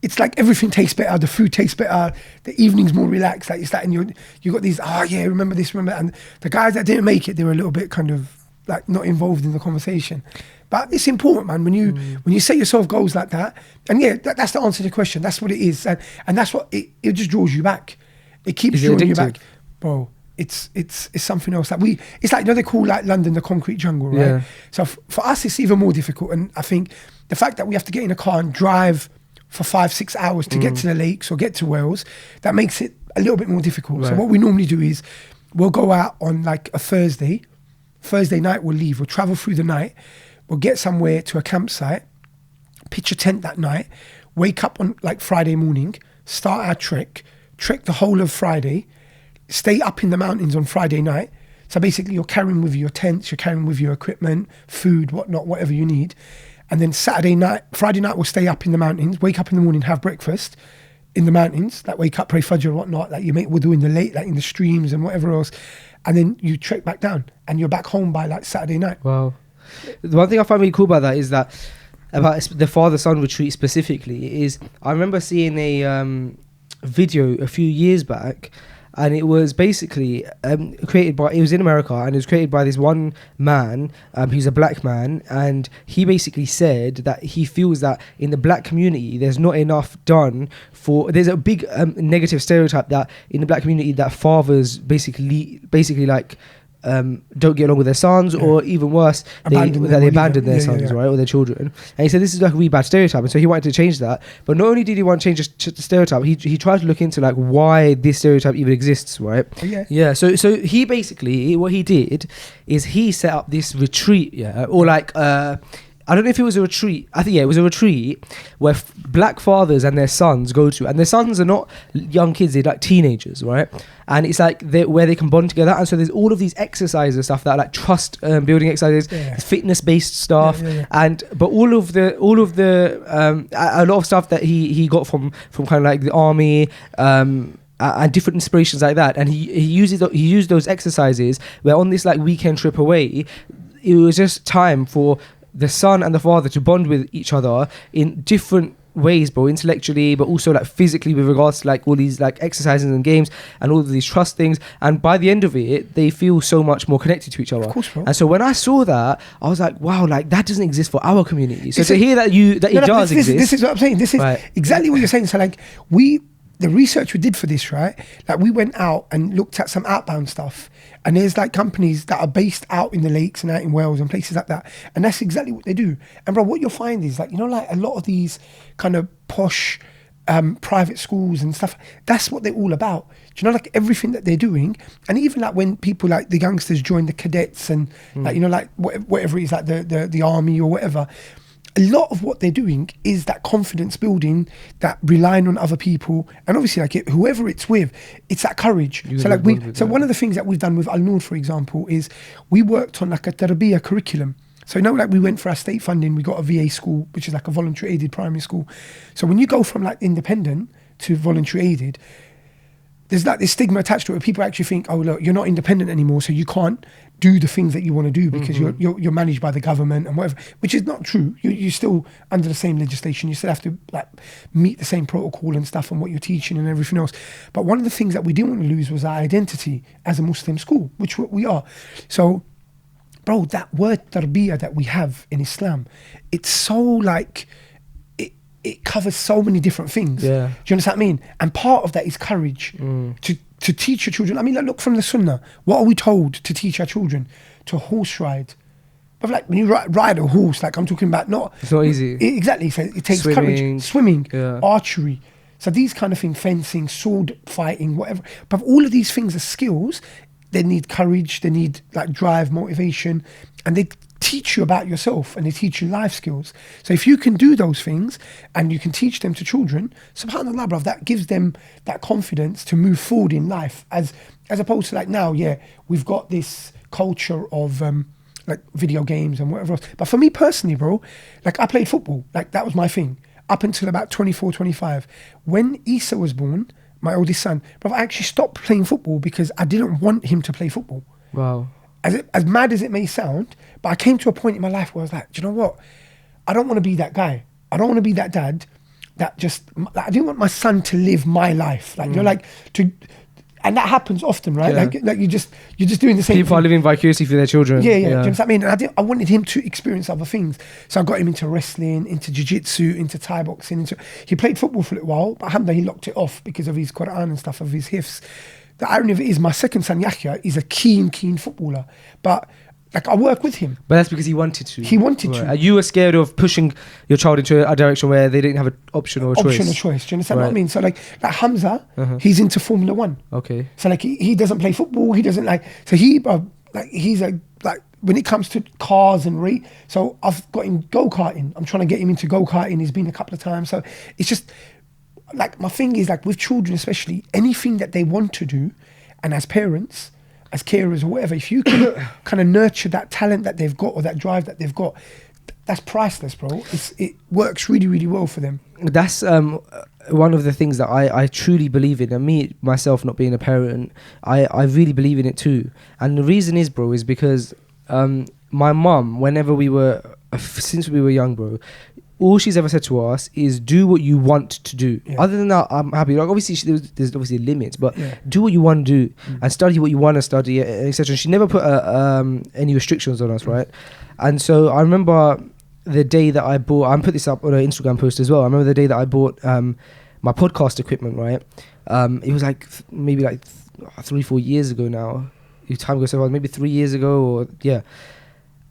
It's like everything tastes better, the food tastes better, the evening's more relaxed. Like it's that, and you got these, oh yeah, remember this, remember that. And the guys that didn't make it, they were a little bit kind of like not involved in the conversation. But it's important, man, when you set yourself goals like that. And yeah, that's the answer to the question. That's what it is, and that's what it just draws you back. It keeps Is it drawing you addictive? back, bro. It's something else. Like it's like, you know, they call like London the concrete jungle, right? Yeah. So for us, it's even more difficult. And I think the fact that we have to get in a car and drive for 5-6 hours to get to the lakes or get to Wales, that makes it a little bit more difficult. So Right. what we normally do is we'll go out on like a Thursday night, we'll leave, we'll travel through the night, we'll get somewhere to a campsite, pitch a tent that night, wake up on like Friday morning, start our trek the whole of Friday, stay up in the mountains on Friday night. So basically you're carrying with you your tents, you're carrying with you equipment, food, whatnot, whatever you need. And then Friday night, we'll stay up in the mountains, wake up in the morning, have breakfast in the mountains, like wake up, pray Fajr or whatnot, like you will do in the late, like in the streams and whatever else. And then you trek back down and you're back home by like Saturday night. Wow. The one thing I find really cool about that is that, about the father-son retreat specifically, is I remember seeing a video a few years back, and it was basically created by, it was in America, and it was created by this one man, who's a black man, and he basically said that he feels that in the black community there's not enough done for, there's a big negative stereotype that in the black community that fathers basically like don't get along with their sons, or even worse, they abandon their sons, right, or their children. And he said this is like a really bad stereotype, and so he wanted to change that. But not only did he want to change the stereotype, he tried to look into like why this stereotype even exists, right? Yeah. So he basically, what he did is he set up this retreat, or like I don't know if it was a retreat. I think, yeah, it was a retreat where black fathers and their sons go to. And their sons are not young kids, they're like teenagers, right? And it's like where they can bond together. And so there's all of these exercises and stuff that are like trust building exercises, fitness-based stuff. But all of the a lot of stuff that he got from kind of like the army, and different inspirations like that. And he used those exercises where on this like weekend trip away, it was just time for the son and the father to bond with each other in different ways, bro, intellectually, but also like physically, with regards to like all these like exercises and games and all of these trust things. And by the end of it, they feel so much more connected to each other. Of course, bro. And so when I saw that, I was like, wow, like that doesn't exist for our community. So to hear that it does exist. This is what I'm saying. This is exactly what you're saying. So like the research we did for this, right? Like we went out and looked at some outbound stuff, and there's like companies that are based out in the lakes and out in Wales and places like that, and that's exactly what they do. And bro, what you'll find is like, you know, like a lot of these kind of posh private schools and stuff, that's what they're all about. Do you know, like everything that they're doing, and even like when people like the youngsters join the cadets and like, you know, like whatever it is, like the army or whatever, a lot of what they're doing is that confidence building, that relying on other people, and obviously like whoever it's with, it's that courage. One of the things that we've done with Al Noor, for example, is we worked on like a tarbiyah curriculum. So, you know, like we went for our state funding, we got a VA school, which is like a voluntary aided primary school. So when you go from like independent to voluntary aided, there's like this stigma attached to it where people actually think, oh look, you're not independent anymore, so you can't do the things that you want to do because you're managed by the government and whatever, which is not true. You're still under the same legislation. You still have to like meet the same protocol and stuff and what you're teaching and everything else. But one of the things that we didn't want to lose was our identity as a Muslim school, which we are. So, bro, that word tarbiyah that we have in Islam, it's so like, it covers so many different things. Yeah. Do you understand what I mean? And part of that is courage to teach your children. I mean, look from the Sunnah. What are we told to teach our children? To horse ride, But like when you ride a horse, like I'm talking about, not It's not easy. Exactly. So it takes Swimming. courage. Swimming, Yeah. archery. So these kind of things, fencing, sword fighting, whatever. But all of these things are skills. They need courage. They need like drive, motivation, and they teach you about yourself and they teach you life skills. So if you can do those things and you can teach them to children, subhanAllah, bruv, that gives them that confidence to move forward in life. As opposed to like now, yeah, we've got this culture of like video games and whatever else. But for me personally, bro, like I played football. Like that was my thing up until about 24, 25. When Isa was born, my oldest son, bro, I actually stopped playing football because I didn't want him to play football. Wow. As mad as it may sound, but I came to a point in my life where I was like, do you know what? I don't want to be that guy. I don't want to be that dad that just, like, I didn't want my son to live my life. Like, you're like, and that happens often, right? Yeah. Like you're just doing the same People are thing. living vicariously for their children. Yeah. Do you know what I mean? And I wanted him to experience other things. So I got him into wrestling, into jiu-jitsu, into Thai boxing. He played football for a little while, but alhamdulillah, he locked it off because of his Quran and stuff, of his hifz. The irony of it is my second son, Yahya, is a keen footballer. But like I work with him. But that's because he wanted to. He wanted to. You were scared of pushing your child into a direction where they didn't have an option or a choice. Do you understand what I mean? So like Hamza, he's into Formula One. Okay. So like he doesn't play football. He doesn't like. So he's like when it comes to cars and rate. So I've got him go-karting. I'm trying to get him into go-karting. He's been a couple of times. So it's just like my thing is like with children especially, anything that they want to do, and as parents, as carers or whatever, if you can kind of nurture that talent that they've got or that drive that they've got, that's priceless, bro. It works really, really well for them. That's one of the things that I truly believe in. And me, myself, not being a parent, I really believe in it too. And the reason is, bro, is because my mum, whenever since we were young, bro, all she's ever said to us is do what you want to do. Yeah. Other than that, I'm happy. Like obviously, there's obviously limits, but Yeah. do what you want to do and study what you want to study, etc. She never put any restrictions on us, right? And so I remember the day that I put this up on an Instagram post as well. I remember the day that I bought my podcast equipment, right? It was like maybe like 3-4 years ago now. Time goes so fast, maybe 3 years ago, or yeah.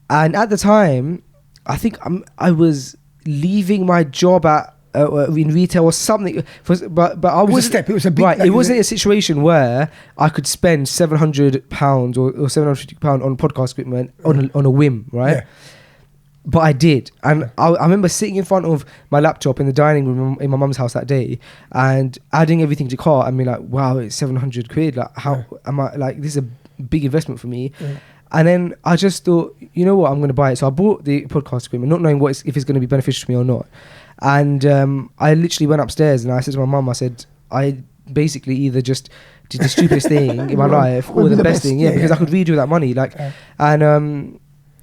And at the time, I think I was leaving my job at in retail or something, but I It was a step. It was a big. right. Like, It wasn't a situation where I could spend £700 or £750 on podcast equipment on a whim, right? Yeah. But I did, and I remember sitting in front of my laptop in the dining room in my mum's house that day, and adding everything to cart, and being like, "Wow, it's £700. Like, how am I? Like, this is a big investment for me." Yeah. And then I just thought, you know what, I'm going to buy it. So I bought the podcast equipment, not knowing if it's going to be beneficial to me or not. And I literally went upstairs and I said to my mum, I said, I basically either just did the stupidest thing in my life or the best thing, because I could really do that money. Like,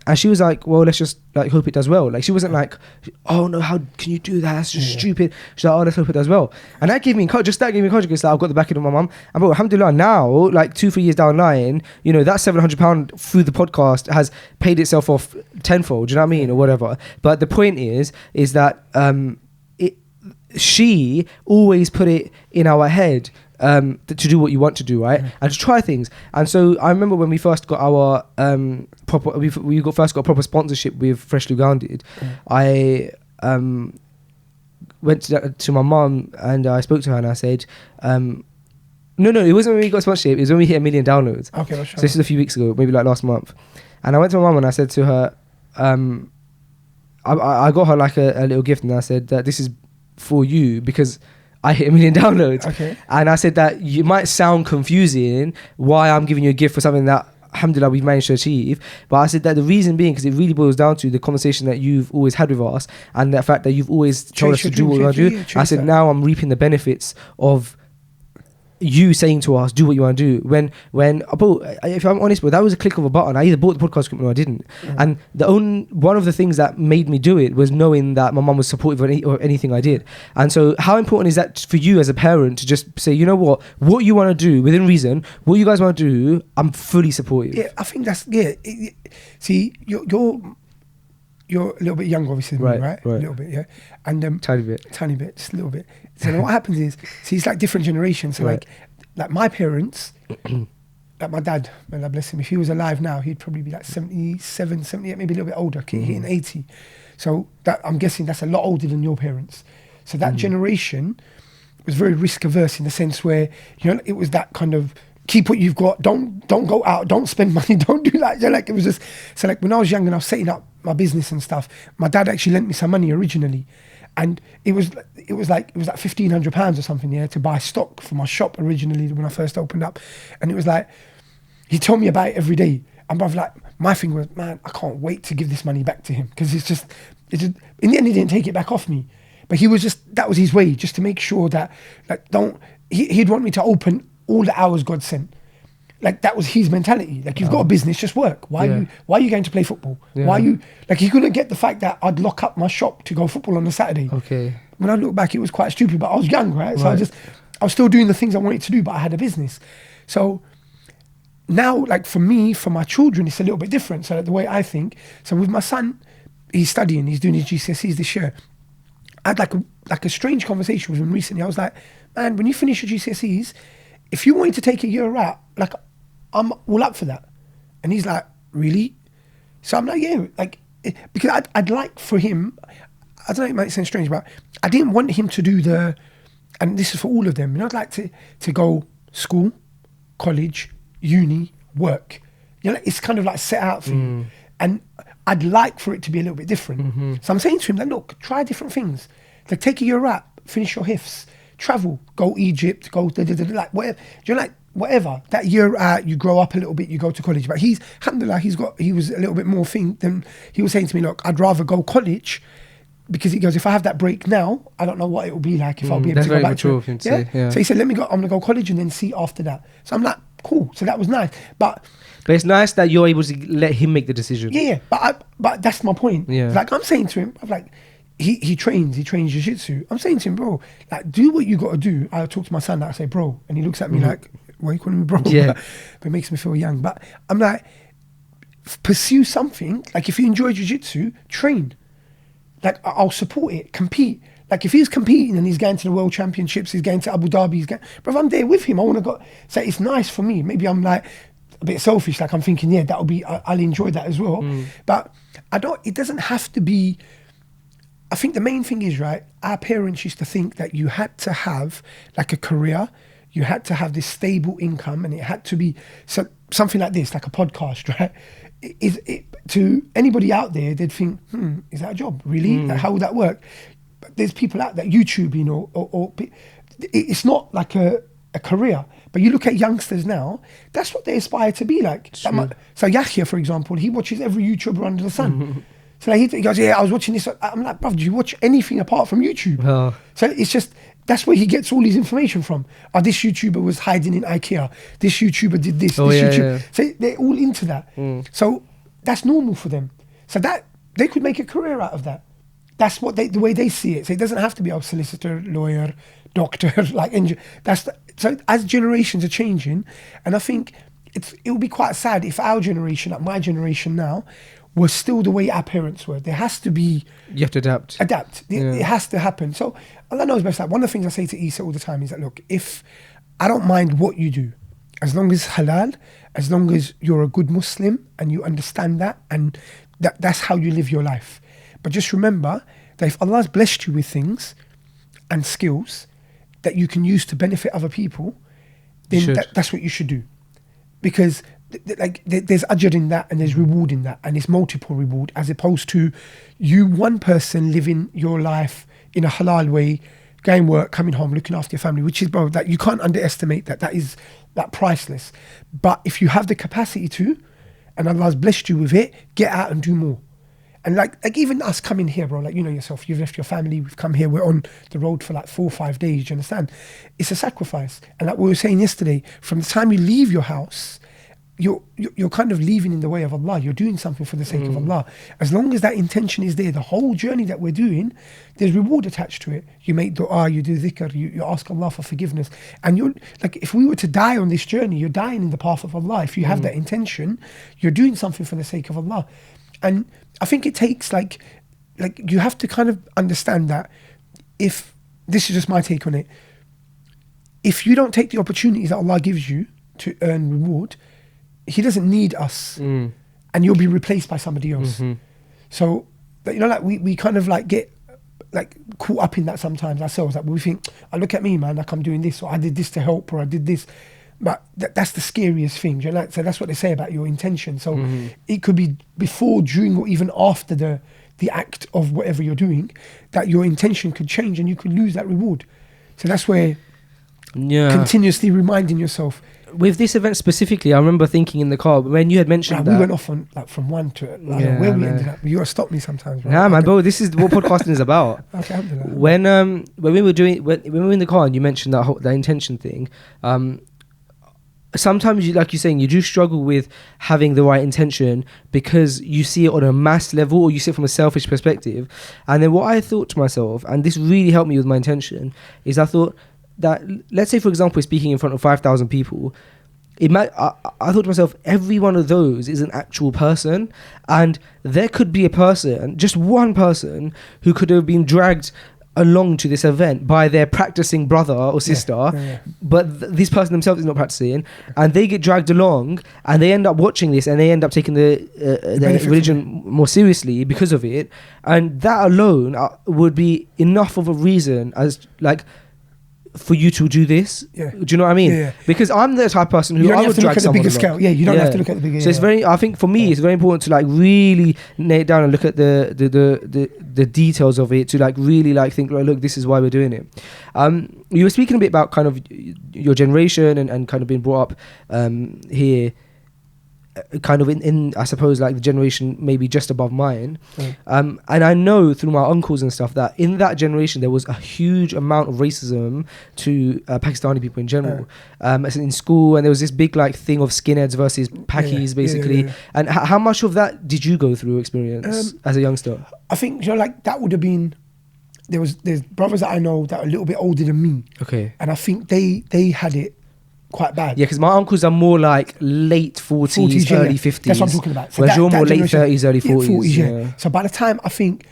and she was like, well, let's just like hope it does well. Like, she wasn't like, oh no, how can you do that? That's just stupid. She's like, oh, let's hope it does well. And that gave me encouragement. Because like, I've got the backing of my mum. And bro, alhamdulillah, now, like 2-3 years down the line, you know, that £700 through the podcast has paid itself off tenfold. Do you know what I mean, or whatever? But the point is that she always put it in our head to do what you want to do, right? And to try things. And so I remember when we first got our first got a proper sponsorship with Freshly Grounded, I went to my mum and I spoke to her and I said, no, it wasn't when we got sponsorship, it was when we hit 1 million downloads. Okay, so this is a few weeks ago, maybe like last month. And I went to my mum and I said to her, I got her like a little gift, and I said that this is for you because I hit 1 million downloads. Okay. And I said that you might sound confusing why I'm giving you a gift for something that alhamdulillah we've managed to achieve, but I said that the reason being because it really boils down to the conversation that you've always had with us and the fact that you've always told us to do what we want to do. I said now I'm reaping the benefits of you saying to us, do what you want to do. When if I'm honest, but that was a click of a button. I either bought the podcast equipment or I didn't. And one of the things that made me do it was knowing that my mum was supportive of anything I did. And so how important is that for you as a parent to just say, you know what you want to do within reason, what you guys want to do, I'm fully supportive. Yeah, I think that's see, you're a little bit younger, obviously, than me, right? A little bit, yeah. And tiny bit, just a little bit. So then what happens is, see, it's like different generations. So like my parents, like my dad, may Allah bless him, if he was alive now, he'd probably be like 77, 78, maybe a little bit older, hitting 80. So that, I'm guessing that's a lot older than your parents. So that generation was very risk averse in the sense where, you know, it was that kind of keep what you've got, don't go out, don't spend money, don't do that. You know, like it was just, so like when I was young and I was setting up my business and stuff, my dad actually lent me some money originally. And it was like £1,500 or something, yeah, to buy stock for my shop originally when I first opened up. And it was like, he told me about it every day. And I was like, my thing was, man, I can't wait to give this money back to him. Because it's just, in the end, he didn't take it back off me. But he was just, that was his way, just to make sure that, like, he'd want me to open all the hours God sent. Like, that was his mentality. Like, you've got a business, just work. Why are you going to play football? Yeah. Why are you, like, he couldn't get the fact that I'd lock up my shop to go football on a Saturday. Okay. When I look back, it was quite stupid, but I was young, right? So I was still doing the things I wanted to do, but I had a business. So now, like, for me, for my children, it's a little bit different. So the way I think, so with my son, he's studying, he's doing his GCSEs this year. I had like a strange conversation with him recently. I was like, man, when you finish your GCSEs, if you wanted to take a year out, like, I'm all up for that. And he's like, really? So I'm like, yeah, like, because I'd like for him, I don't know, it might sound strange, but I didn't want him to do and this is for all of them, you know, I'd like to go school, college, uni, work. You know, it's kind of like set out for you. And I'd like for it to be a little bit different. So I'm saying to him, like, look, try different things. Like, take a year out, finish your hifs, travel, go Egypt, go like whatever. Do you know, like, whatever. That year out, you grow up a little bit, you go to college. But alhamdulillah, he was a little bit more thing than, he was saying to me, look, I'd rather go college, because he goes, if I have that break now, I don't know what it will be like if I'll be able to go back to it. Yeah. So he said, I'm gonna go college and then see after that. So I'm like, cool. So that was nice. But it's nice that you're able to let him make the decision. Yeah. But that's my point. Yeah. Like, I'm saying to him, I'm like, he trains jiu-jitsu. I'm saying to him, bro, like, do what you got to do. I talk to my son, I say, bro, and he looks at me like, why are you calling me bro? Yeah. But it makes me feel young. But I'm like, pursue something. Like, if you enjoy jiu-jitsu, train. Like, I'll support it, compete. Like, if he's competing and he's going to the World Championships, he's going to Abu Dhabi, but I'm there with him. I want to go. So it's nice for me. Maybe I'm like a bit selfish. Like, I'm thinking, yeah, that'll be, I'll enjoy that as well. But it doesn't have to be. I think the main thing is, right, our parents used to think that you had to have like a career, you had to have this stable income, and it had to be something like this, like a podcast, right? To anybody out there, they'd think, is that a job? Really? Like, how would that work? But there's people out there, YouTube, you know, or it's not like a career. But you look at youngsters now, that's what they aspire to be like. So Yahya, for example, he watches every YouTuber under the sun. So he goes, yeah, I was watching this. I'm like, bruv, do you watch anything apart from YouTube? Oh. So it's just, that's where he gets all his information from. Oh, this YouTuber was hiding in IKEA. This YouTuber did this. YouTuber. Yeah. So they're all into that. So that's normal for them. So that they could make a career out of that. That's what the way they see it. So it doesn't have to be a solicitor, lawyer, doctor, like so as generations are changing, and I think it would be quite sad if our generation, like my generation now, was still the way our parents were. There has to be... You have to adapt. It has to happen. So Allah knows best. Like, one of the things I say to Isa all the time is that, look, if I don't mind what you do, as long as it's halal, as long as you're a good Muslim and you understand that, and that's how you live your life. But just remember that if Allah's blessed you with things and skills that you can use to benefit other people, then that's what you should do. Because there's ajr in that, and there's reward in that, and it's multiple reward, as opposed to you, one person, living your life in a halal way, going work, coming home, looking after your family, which is, bro, that you can't underestimate that. That is priceless. But if you have the capacity to, and Allah's blessed you with it, get out and do more. And like even us coming here, bro, like, you know yourself, you've left your family, we've come here, we're on the road for like 4 or 5 days, do you understand? It's a sacrifice. And like we were saying yesterday, from the time you leave your house, you're kind of leaving in the way of Allah. You're doing something for the sake of Allah. As long as that intention is there, the whole journey that we're doing, there's reward attached to it. You make dua, you do dhikr, you ask Allah for forgiveness. And you're like, if we were to die on this journey, you're dying in the path of Allah. If you have that intention, you're doing something for the sake of Allah. And I think it takes like you have to kind of understand that, if this is just my take on it, if you don't take the opportunities that Allah gives you, to earn reward, he doesn't need us, and you'll be replaced by somebody else. So, you know, like we kind of like get like caught up in that sometimes ourselves. Like we think, oh, look at me, man, like I'm doing this, or I did this to help, or I did this. But that's the scariest thing. You know? Like, so that's what they say about your intention. So it could be before, during, or even after the act of whatever you're doing, that your intention could change and you could lose that reward. So that's where continuously reminding yourself. With this event specifically, I remember thinking in the car when you had mentioned that. We went off on like from one to I don't know where we ended up. You gotta stop me sometimes, bro. Nah, man, bro, this is what podcasting is about. Okay, alhamdulillah. When we were in the car and you mentioned that intention thing, sometimes like you're saying, you do struggle with having the right intention because you see it on a mass level, or you see it from a selfish perspective. And then what I thought to myself, and this really helped me with my intention, is I thought that, let's say for example, we're speaking in front of 5,000 people. I thought to myself, every one of those is an actual person, and there could be a person, just one person, who could have been dragged along to this event by their practicing brother or sister, but this person themselves is not practicing, and they get dragged along and they end up watching this and they end up taking their religion more seriously because of it, and that alone would be enough of a reason as like for you to do this. Do you know what I mean? Because I'm the type of person who I would drag someone along. You don't have to look at the bigger. So it's very. I think for me, it's very important to like really nail it down and look at the details of it, to like really like think, like, look, this is why we're doing it. You were speaking a bit about kind of your generation and kind of being brought up here, kind of in I suppose like the generation maybe just above mine, and I know through my uncles and stuff that in that generation there was a huge amount of racism to Pakistani people in general, as in school, and there was this big like thing of skinheads versus Pakis basically. And how much of that did you go through experience as a youngster? I think, you know, like that would have been, there's brothers that I know that are a little bit older than me, and I think they had it quite bad. Yeah, because my uncles are more like late 40s, early 50s. That's what I'm talking about. So whereas you're more late 30s, early 40s. Yeah. So by the time, I think,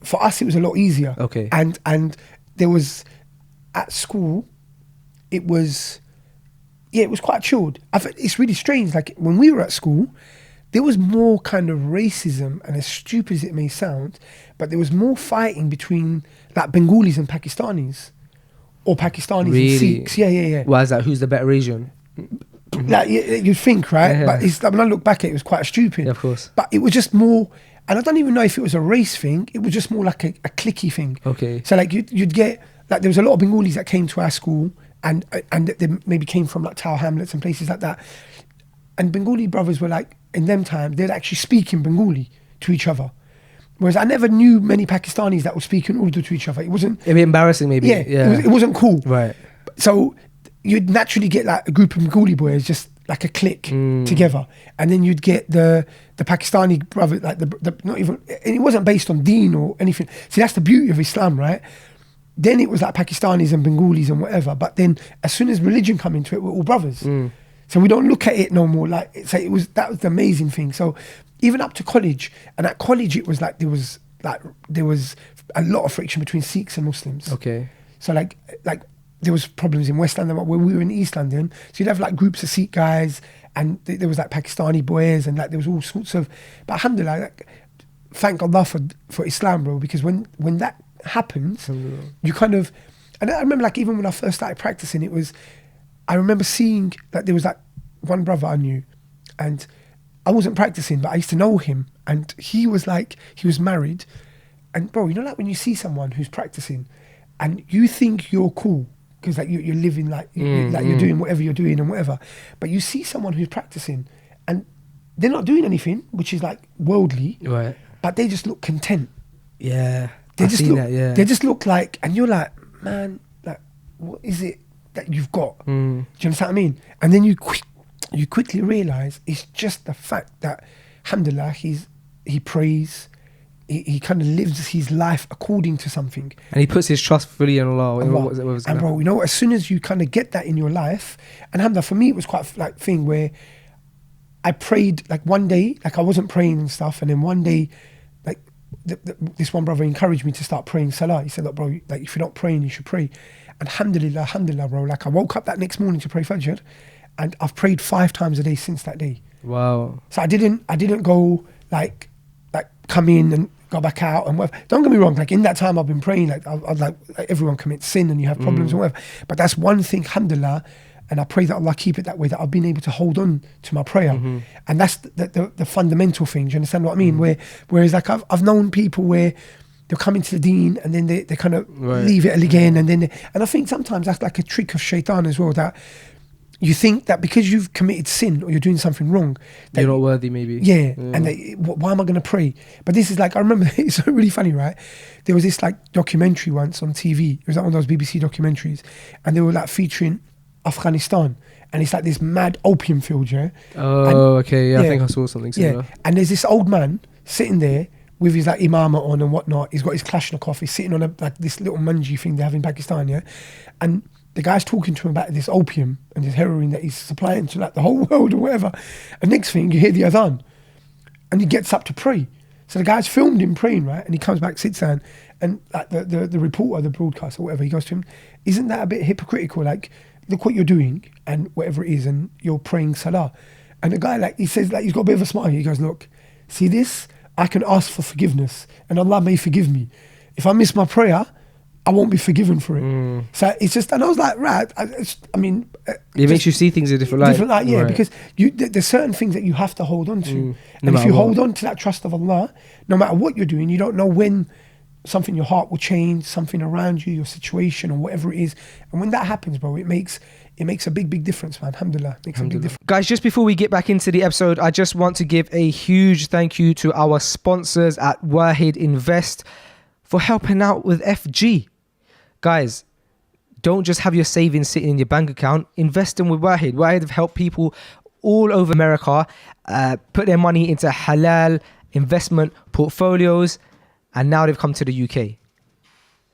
for us, it was a lot easier. Okay. And there was, at school, it was quite chilled. I think it's really strange. Like, when we were at school, there was more kind of racism, and as stupid as it may sound, but there was more fighting between, like, Bengalis and Pakistanis. Or Pakistanis and Sikhs. Yeah. Why is that? Who's the better Asian? Like, you'd think, right? But it's, like, when I look back at it, it was quite stupid. Yeah, of course. But it was just more, and I don't even know if it was a race thing. It was just more like a cliquey thing. Okay. So like you'd get, like, there was a lot of Bengalis that came to our school, and they maybe came from like Tower Hamlets and places like that. And Bengali brothers were like, in them time, they'd actually speak in Bengali to each other. Whereas I never knew many Pakistanis that were speaking Urdu to each other. It wasn't... It'd be embarrassing, maybe. Yeah. It wasn't cool. Right. So you'd naturally get like a group of Bengali boys, just like a clique together. And then you'd get the Pakistani brother, like the not even... And it wasn't based on deen or anything. See, that's the beauty of Islam, right? Then it was like Pakistanis and Bengalis and whatever. But then as soon as religion come into it, we're all brothers. So we don't look at it no more like... So that was the amazing thing. So... Even up to college, and at college it was like there was a lot of friction between Sikhs and Muslims. Okay. So like there was problems in West London where we were in East London. So you'd have like groups of Sikh guys, and there was like Pakistani boys, and like there was all sorts of. But alhamdulillah, like, thank Allah for Islam, bro, because when that happens, you kind of. And I remember, like, even when I first started practicing, I remember seeing that there was like one brother I knew, and I wasn't practicing, but I used to know him, and he was married, and bro, you know, like when you see someone who's practicing, and you think you're cool because like you're living like you're doing whatever you're doing and whatever, but you see someone who's practicing, and they're not doing anything, which is like worldly, right? But they just look content. Yeah, they just look like, and you're like, man, like, what is it that you've got? Do you understand what I mean? And then you quickly realise it's just the fact that, alhamdulillah, he prays, he kind of lives his life according to something. And he puts his trust fully in Allah. And bro, you know, as soon as you kind of get that in your life, and alhamdulillah, for me it was quite like thing where I prayed, like one day, like I wasn't praying and stuff, and then one day, like this one brother encouraged me to start praying salah. He said, look, bro, like if you're not praying, you should pray. And alhamdulillah, bro, like I woke up that next morning to pray Fajr, and I've prayed 5 times a day since that day. Wow. So I didn't go like come in and go back out and whatever. Don't get me wrong, like in that time I've been praying, like I'd like everyone commits sin and you have problems and whatever. But that's one thing, alhamdulillah, and I pray that Allah keep it that way, that I've been able to hold on to my prayer. And that's the fundamental thing. Do you understand what I mean? Whereas like I've known people where they'll come into the deen and then they kind of leave it again, and then and I think sometimes that's like a trick of shaitan as well, that you think that because you've committed sin or you're doing something wrong, that You're not worthy, maybe. yeah. And why am I going to pray? But this is like, I remember, it's really funny, right? There was this like documentary once on TV. It was like one of those BBC documentaries, and they were like featuring Afghanistan, and it's like this mad opium field, yeah. Oh, okay. Yeah, I yeah. think I saw something similar. And there's this old man sitting there with his like imama on and whatnot. He's got his Kalashnikov. He's sitting on like this little manji thing they have in Pakistan, yeah. And the guy's talking to him about this opium and this heroin that he's supplying to like the whole world or whatever. And next thing, you hear the adhan, and he gets up to pray. So the guy's filmed him praying, right? And he comes back, sits down, and like the reporter, the broadcaster, or whatever, he goes to him, "Isn't that a bit hypocritical? Like, look what you're doing and whatever it is, and you're praying salah." And the guy, like, he says, like, he's got a bit of a smile. He goes, "Look, see this? I can ask for forgiveness, and Allah may forgive me. If I miss my prayer, I won't be forgiven for it." So it's just, and I was like, right, I mean, It makes you see things in a different light. different light, yeah, Right. because there's certain things that you have to hold on to. No And if matter you what. hold on to that trust of Allah, no matter what you're doing, you don't know when something in your heart will change, something around you, your situation or whatever it is. And when that happens, bro, it makes a big difference, man. Alhamdulillah, it makes a big difference. Guys, just before we get back into the episode, I just want to give a huge thank you to our sponsors at Warhead Invest for helping out with FG. Guys, don't just have your savings sitting in your bank account. Invest them with Warhead. Warhead have helped people all over America put their money into halal investment portfolios, and now they've come to the UK.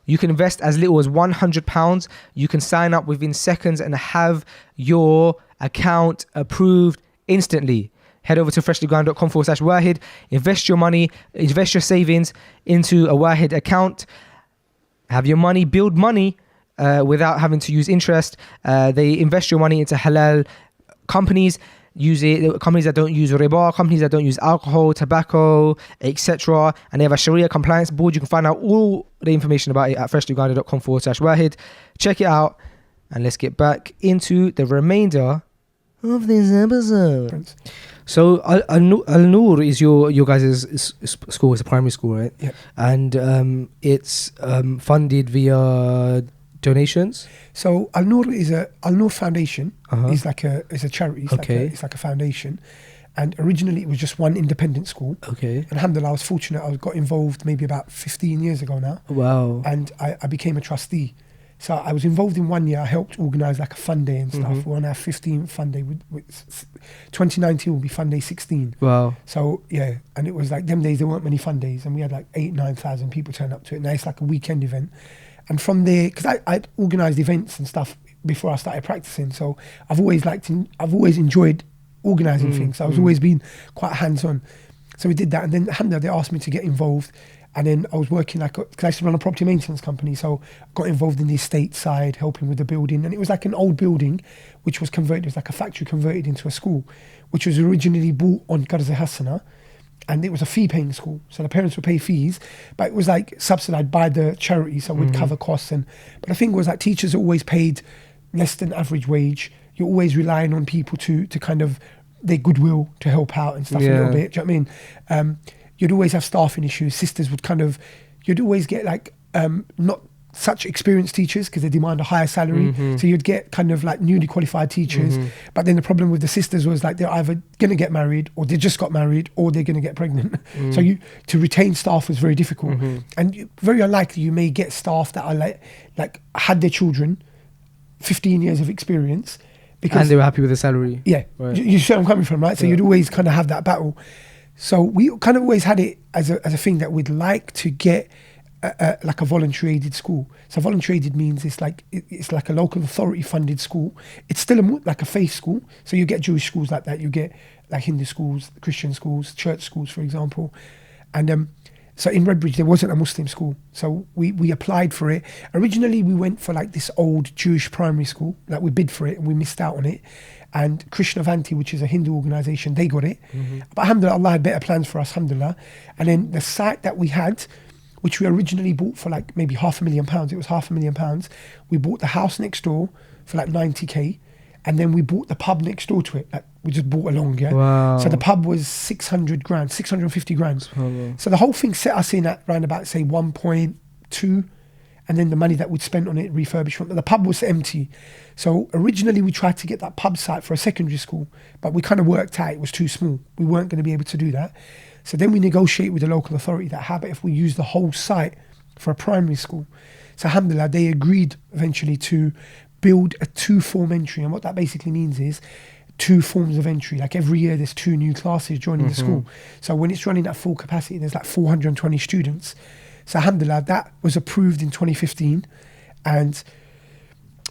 You can invest as little as £100. You can sign up within seconds and have your account approved instantly. Head over to freshlyground.com/Warhead. Invest your money, invest your savings into a Warhead account. Have your money, build money without having to use interest. They invest your money into halal companies. Companies that don't use riba, companies that don't use alcohol, tobacco, etc. And they have a Sharia compliance board. You can find out all the information about it at freshlygrounded.com/Warhead. Check it out, and let's get back into the remainder of this episode. So Al-Noor is your guys' school. It's a primary school, right? Yeah. And it's funded via donations. So Al-Noor is Al-Noor Foundation. Uh-huh. Is a charity. Okay. It's like a foundation. And originally it was just one independent school. Okay. And alhamdulillah, I was fortunate. I got involved maybe about 15 years ago now. Wow. And I became a trustee. So I was involved in 1 year. I helped organise like a fun day and stuff. We're on our 15th fun day. 2019 will be fun day 16. Wow. So yeah, and it was like them days there weren't many fun days, and we had like 8,000-9,000 people turn up to it. Now it's like a weekend event. And from there, because I'd organised events and stuff before I started practicing, so I've always enjoyed organising things. So I was always been quite hands-on. So we did that, and then alhamdulillah, they asked me to get involved. And then I was working because I used to run a property maintenance company, so I got involved in the estate side, helping with the building. And it was like an old building, which was converted, it was like a factory converted into a school, which was originally bought on Qarz Hassana, and it was a fee-paying school. So the parents would pay fees, but it was like subsidised by the charity, so we'd cover costs. But the thing was that teachers are always paid less than average wage. You're always relying on people to kind of their goodwill to help out and stuff a little bit. Do you know what I mean? You'd always have staffing issues. Sisters would you'd always get like not such experienced teachers because they demand a higher salary. So you'd get kind of like newly qualified teachers. But then the problem with the sisters was like they're either going to get married or they just got married or they're going to get pregnant. So to retain staff was very difficult. And very unlikely you may get staff that are like had their children 15 years of experience. And they were happy with the salary. Yeah, right. You see where I'm coming from, right? So you'd always kind of have that battle. So we kind of always had it as a thing that we'd like to get like a voluntary aided school. So voluntary aided means it's like a local authority funded school. It's still like a faith school. So you get Jewish schools like that. You get like Hindu schools, Christian schools, church schools, for example. And so in Redbridge there wasn't a Muslim school. So we applied for it. Originally we went for like this old Jewish primary school. Like we bid for it and we missed out on it. and Krishnavanti, which is a Hindu organization, they got it. But alhamdulillah, Allah had better plans for us, alhamdulillah. And then the site that we had, which we originally bought for like maybe £500,000, it was £500,000. We bought the house next door for like 90k, and then we bought the pub next door to it. Like, we just bought along, yeah. Wow. So the pub was 600 grand, 650 grand. SubhanAllah. So the whole thing set us in at around about say 1.2, and then the money that we'd spent on it, refurbishment. But the pub was empty. So originally we tried to get that pub site for a secondary school, but we kind of worked out it was too small. We weren't going to be able to do that. So then we negotiated with the local authority that how about if we use the whole site for a primary school. So alhamdulillah, they agreed eventually to build a 2-form entry. And what that basically means is 2 forms of entry. Like every year there's 2 new classes joining the school. So when it's running at full capacity, there's like 420 students. So alhamdulillah, that was approved in 2015. And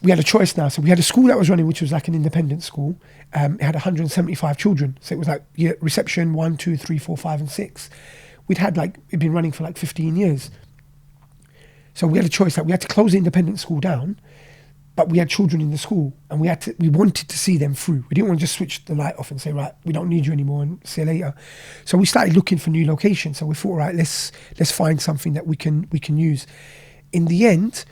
we had a choice now. So we had a school that was running, which was like an independent school. It had 175 children. So it was like reception 1, 2, 3, 4, 5, and 6. It'd been running for like 15 years. So we had a choice that we had to close the independent school down, but we had children in the school, and we wanted to see them through. We didn't want to just switch the light off and say, right, we don't need you anymore and see you later. So we started looking for new locations. So we thought, right, let's find something that we can use. In the end,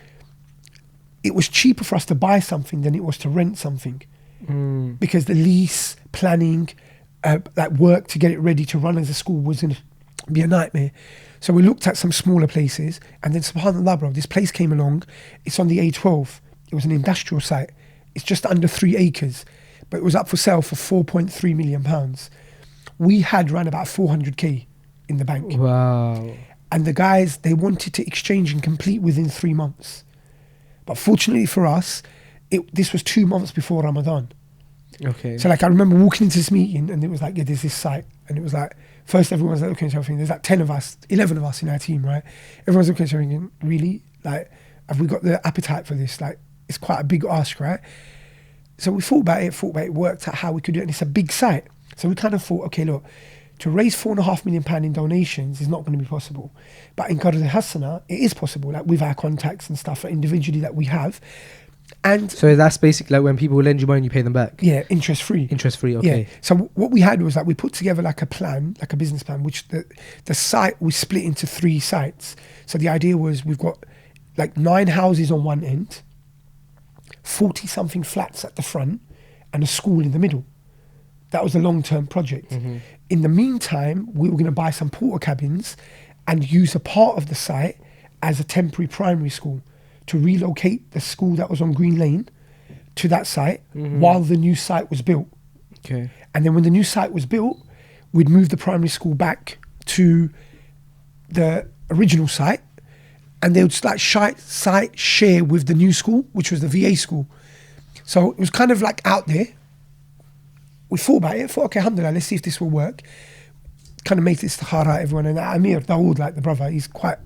it was cheaper for us to buy something than it was to rent something, because the lease, planning, that work to get it ready to run as a school was going to be a nightmare. So we looked at some smaller places, and then subhanAllah, bro, this place came along. It's on the A12. It was an industrial site. It's just under 3 acres, but it was up for sale for £4.3 million. We had around about 400k in the bank. Wow. And the guys, they wanted to exchange and complete within 3 months. But fortunately for us, this was 2 months before Ramadan. Okay. So like I remember walking into this meeting, and it was like, yeah, there's this site. And it was like, first everyone was like looking at everything. There's like 10 of us, 11 of us in our team, right? Everyone's looking at everything, really? Like, have we got the appetite for this? Like, it's quite a big ask, right? So we thought about it, worked out how we could do it. And it's a big site. So we kind of thought, okay, look, to raise £4.5 million in donations is not going to be possible. But in Qadr al-Hasana, it is possible, like with our contacts and stuff individually that we have. And so that's basically like when people lend you money and you pay them back? yeah, interest free. Interest free, okay. Yeah. So what we had was that we put together like a plan, like a business plan, which the site was split into 3 sites. So the idea was we've got like 9 houses on one end, 40 something flats at the front, and a school in the middle. That was a long-term project. In the meantime, we were going to buy some porter cabins and use a part of the site as a temporary primary school to relocate the school that was on Green Lane to that site while the new site was built. Okay. And then when the new site was built, we'd move the primary school back to the original site, and they would start site share with the new school, which was the VA school. So it was kind of like out there. We thought about it, thought, okay, alhamdulillah, let's see if this will work. Kind of made this istikhara, everyone. And Amir Dawood, like the brother, he's quite,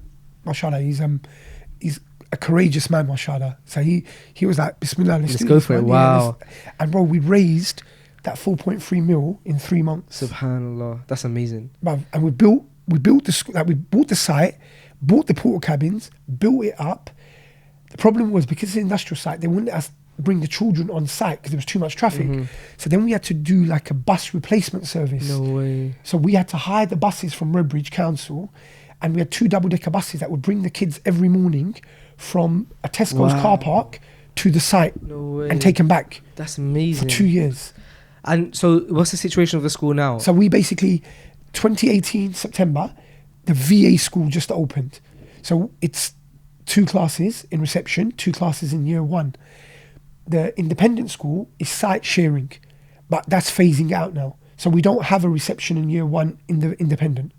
mashallah, he's a courageous man, mashallah. So he was like, Bismillah, let's go for it. Wow. And bro, we raised that 4.3 mil in 3 months. Subhanallah, that's amazing. And we built the school, like we bought the site, bought the portal cabins, built it up. The problem was because it's an industrial site, they wouldn't let us bring the children on site because there was too much traffic. So then we had to do like a bus replacement service. No way. So we had to hire the buses from Redbridge Council, and we had 2 double-decker buses that would bring the kids every morning from a Tesco's car park to the site. No way. And take them back. That's amazing. For 2 years. And so what's the situation of the school now? So we basically, 2018 September, the VA school just opened. So it's 2 classes in reception, 2 classes in year 1. The independent school is site sharing, but that's phasing out now. So we don't have a reception in year 1 in the independent.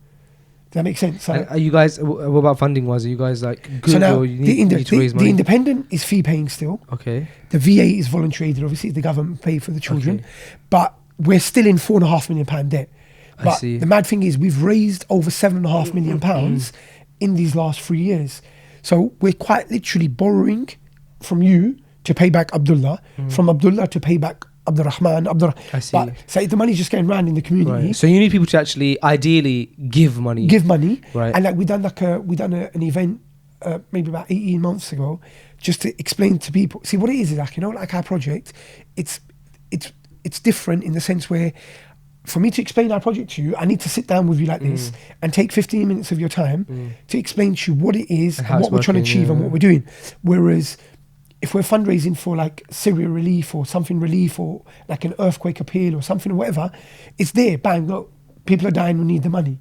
Does that make sense? So, are you guys, what about funding wise? Are you guys like good, so now or you need to raise money? The independent is fee paying still. Okay. The VA is voluntary aided, obviously the government pay for the children. Okay. But we're still in £4.5 million debt. But I see. the mad thing is we've raised over £7.5 million in these last 3 years. So we're quite literally borrowing from you to pay back Abdullah, from Abdullah to pay back Abdurrahman. I see. But so the money's just getting around in the community. Right. So you need people to actually ideally give money. Right. And like we done an event maybe about 18 months ago, just to explain to people. See what it is like, you know, like our project, it's it's different in the sense where, for me to explain our project to you, I need to sit down with you like this and take 15 minutes of your time to explain to you what it is and what we're trying to achieve and what we're doing. Whereas if we're fundraising for like Syria relief or something relief or like an earthquake appeal or something or whatever, it's there, bang, look, people are dying, we need the money.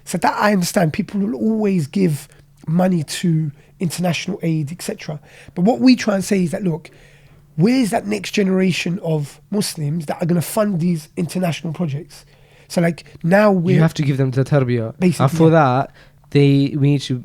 So that I understand, people will always give money to international aid, etc. But what we try and say is that, look, where's that next generation of Muslims that are going to fund these international projects? So like now You have to give them the tarbiyah. Basically, And for that, we need to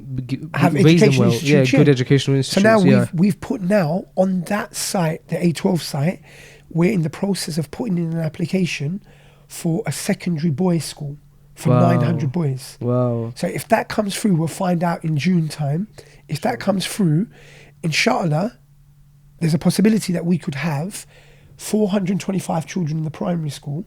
have raise them educational well. Yeah, institutes, good educational institutions. So now yeah. we've put now on that site, the A12 site, we're in the process of putting in an application for a secondary boys' school for Wow. 900 boys. Wow. So if that comes through, we'll find out in June time. If that comes through, inshallah, there's a possibility that we could have 425 children in the primary school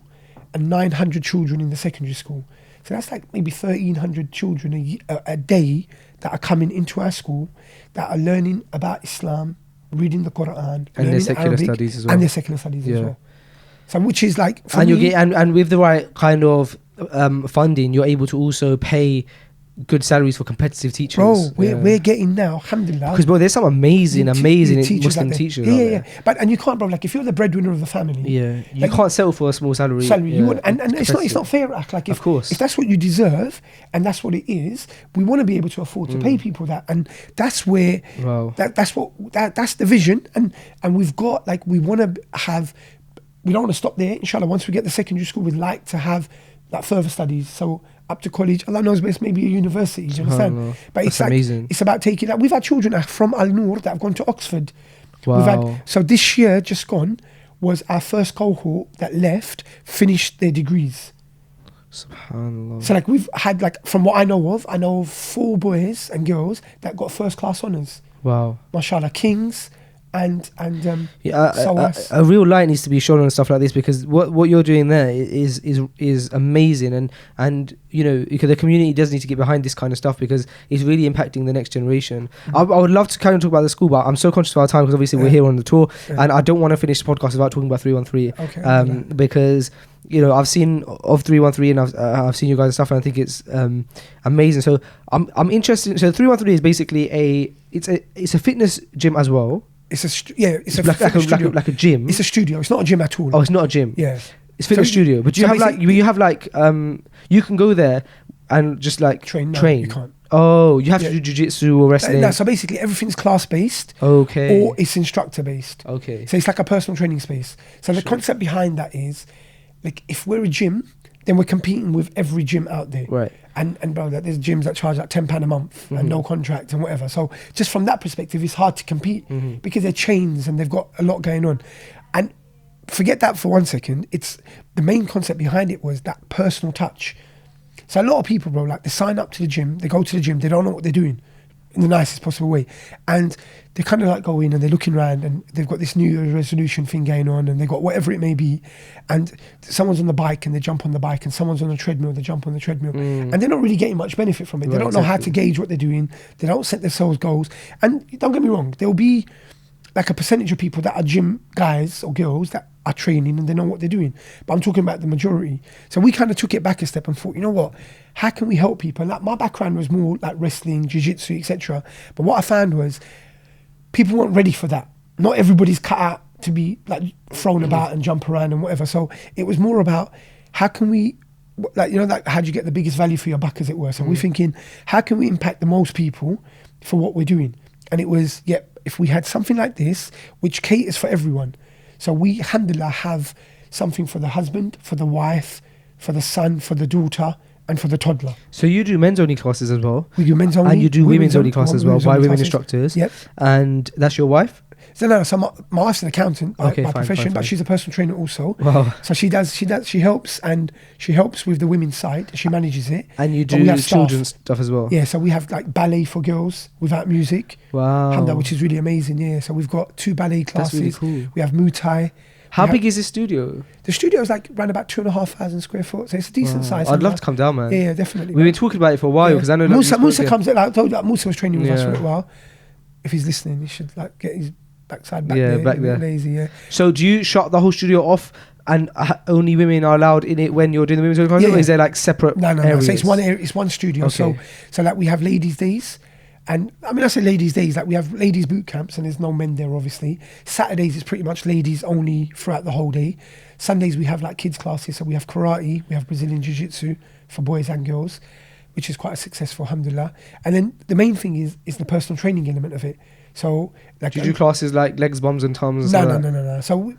and 900 children in the secondary school. So that's like maybe 1,300 children a day that are coming into our school that are learning about Islam, reading the Quran, And their learning secular Arabic, studies as well. and their secular studies as Yeah. well. So which is like, for And me, you get and with the right kind of funding, you're able to also pay good salaries for competitive teachers. bro, we're getting now, alhamdulillah. Because bro, there's some amazing teachers Muslim out there. teachers. Yeah, out yeah, there. yeah. But and you can't, bro. Like if you're the breadwinner of the family, Yeah, you like, can't settle for a small salary. salary. Yeah. You want, and it's not fair. Like if, Of course. if that's what you deserve and that's what it is, we want to be able to afford to pay people that, and that's where Wow. that's the vision, and we've got like we want to have. We don't want to stop there. Inshallah, once we get the secondary school, we'd like to have like further studies. So up to college, Allah knows best, maybe a university. Do you understand? SubhanAllah. But it's That's amazing. It's about taking that. We've had children from Al Noor that have gone to Oxford. Wow. We've had, so this year just gone was our first cohort that left, finished their degrees. Subhanallah. So like we've had like, from what I know of 4 boys and girls that got first class honours. Wow. MashaAllah, kings and Yeah, so us. a real light needs to be shown on stuff like this, because what you're doing there is amazing, and you know, because the community does need to get behind this kind of stuff, because it's really impacting the next generation. I would love to kind of talk about the school, but I'm so conscious of our time because obviously we're here on the tour, and I don't want to finish the podcast without talking about 313. Okay. Because you know, I've seen of 313 and I've seen you guys and stuff, and I think it's amazing. So I'm interested. So 313 is basically it's a fitness gym as well. It's a like a gym. It's a studio. It's not a gym at all. Oh, it's not a gym. Yeah. It's fitness So studio. But so you have basically- you can go there and just like Train. No, train. you can't. Oh, you have to Yeah. do jiu-jitsu or wrestling. No, so basically everything's class based Okay. or it's instructor based. Okay. So it's like a personal training space. So the concept behind that is, like, if we're a gym, then we're competing with every gym out there. Right. And bro, like, there's gyms that charge like £10 a month and no contract and whatever. So just from that perspective, it's hard to compete because they're chains and they've got a lot going on. And forget that for 1 second. It's the main concept behind it was that personal touch. So a lot of people, bro, like they sign up to the gym, they go to the gym, they don't know what they're doing in the nicest possible way. And they kind of like go in and they're looking around and they've got this new resolution thing going on and they've got whatever it may be. And someone's on the bike and they jump on the bike, and someone's on the treadmill, they jump on the treadmill. And they're not really getting much benefit from it. They don't know how to gauge what they're doing. They don't set themselves goals. And don't get me wrong, there'll be like a percentage of people that are gym guys or girls that are training and they know what they're doing. But I'm talking about the majority. So we kind of took it back a step and thought, you know what, how can we help people? And like my background was more like wrestling, jiu-jitsu, etc. But what I found was people weren't ready for that. Not everybody's cut out to be like thrown about and jump around and whatever. So it was more about how can we, like, you know, like how do you get the biggest value for your buck, as it were. So we're thinking, how can we impact the most people for what we're doing? And it was, if we had something like this, which caters for everyone. So we, alhamdulillah, have something for the husband, for the wife, for the son, for the daughter, and for the toddler. So you do men's only classes as well. We do men's only. And you do women's only classes as well by women classes. instructors. Yep. And that's your wife? So no, so my wife's an accountant by Okay, fine, profession, fine, but fine. she's a personal trainer also. Wow. So she helps with the women's side. She manages it. And you But we do have staff. children's stuff as well? Yeah, so we have like ballet for girls without music. Wow. Alhamdulillah, which is really amazing. Yeah, so we've got 2 ballet That's classes. really cool. We have Muay Thai. How We have- big is this studio? The studio is like around about 2,500 square foot, so it's a decent size. I'd love to come down, man. Yeah, definitely. We've been talking about it for a while, because I know Musa Musa comes. Like I told you, like, Musa was training with us for a Yeah. little while. If he's listening, he should like get his backside back Yeah, there. back a bit there. Lazy, yeah. So do you shut the whole studio off and only women are allowed in it when you're doing the women's classes, or is there like separate areas? So it's one area, it's one studio. Okay. So like we have ladies' days, and I mean I say ladies' days, like we have ladies' boot camps, and there's no men there obviously. Saturdays is pretty much ladies only throughout the whole day. Sundays we have like kids classes, so we have karate, we have Brazilian jiu-jitsu for boys and girls, which is quite successful, alhamdulillah. And then the main thing is the personal training element of it. So like, Do you do classes like legs, bums, and tums? No. So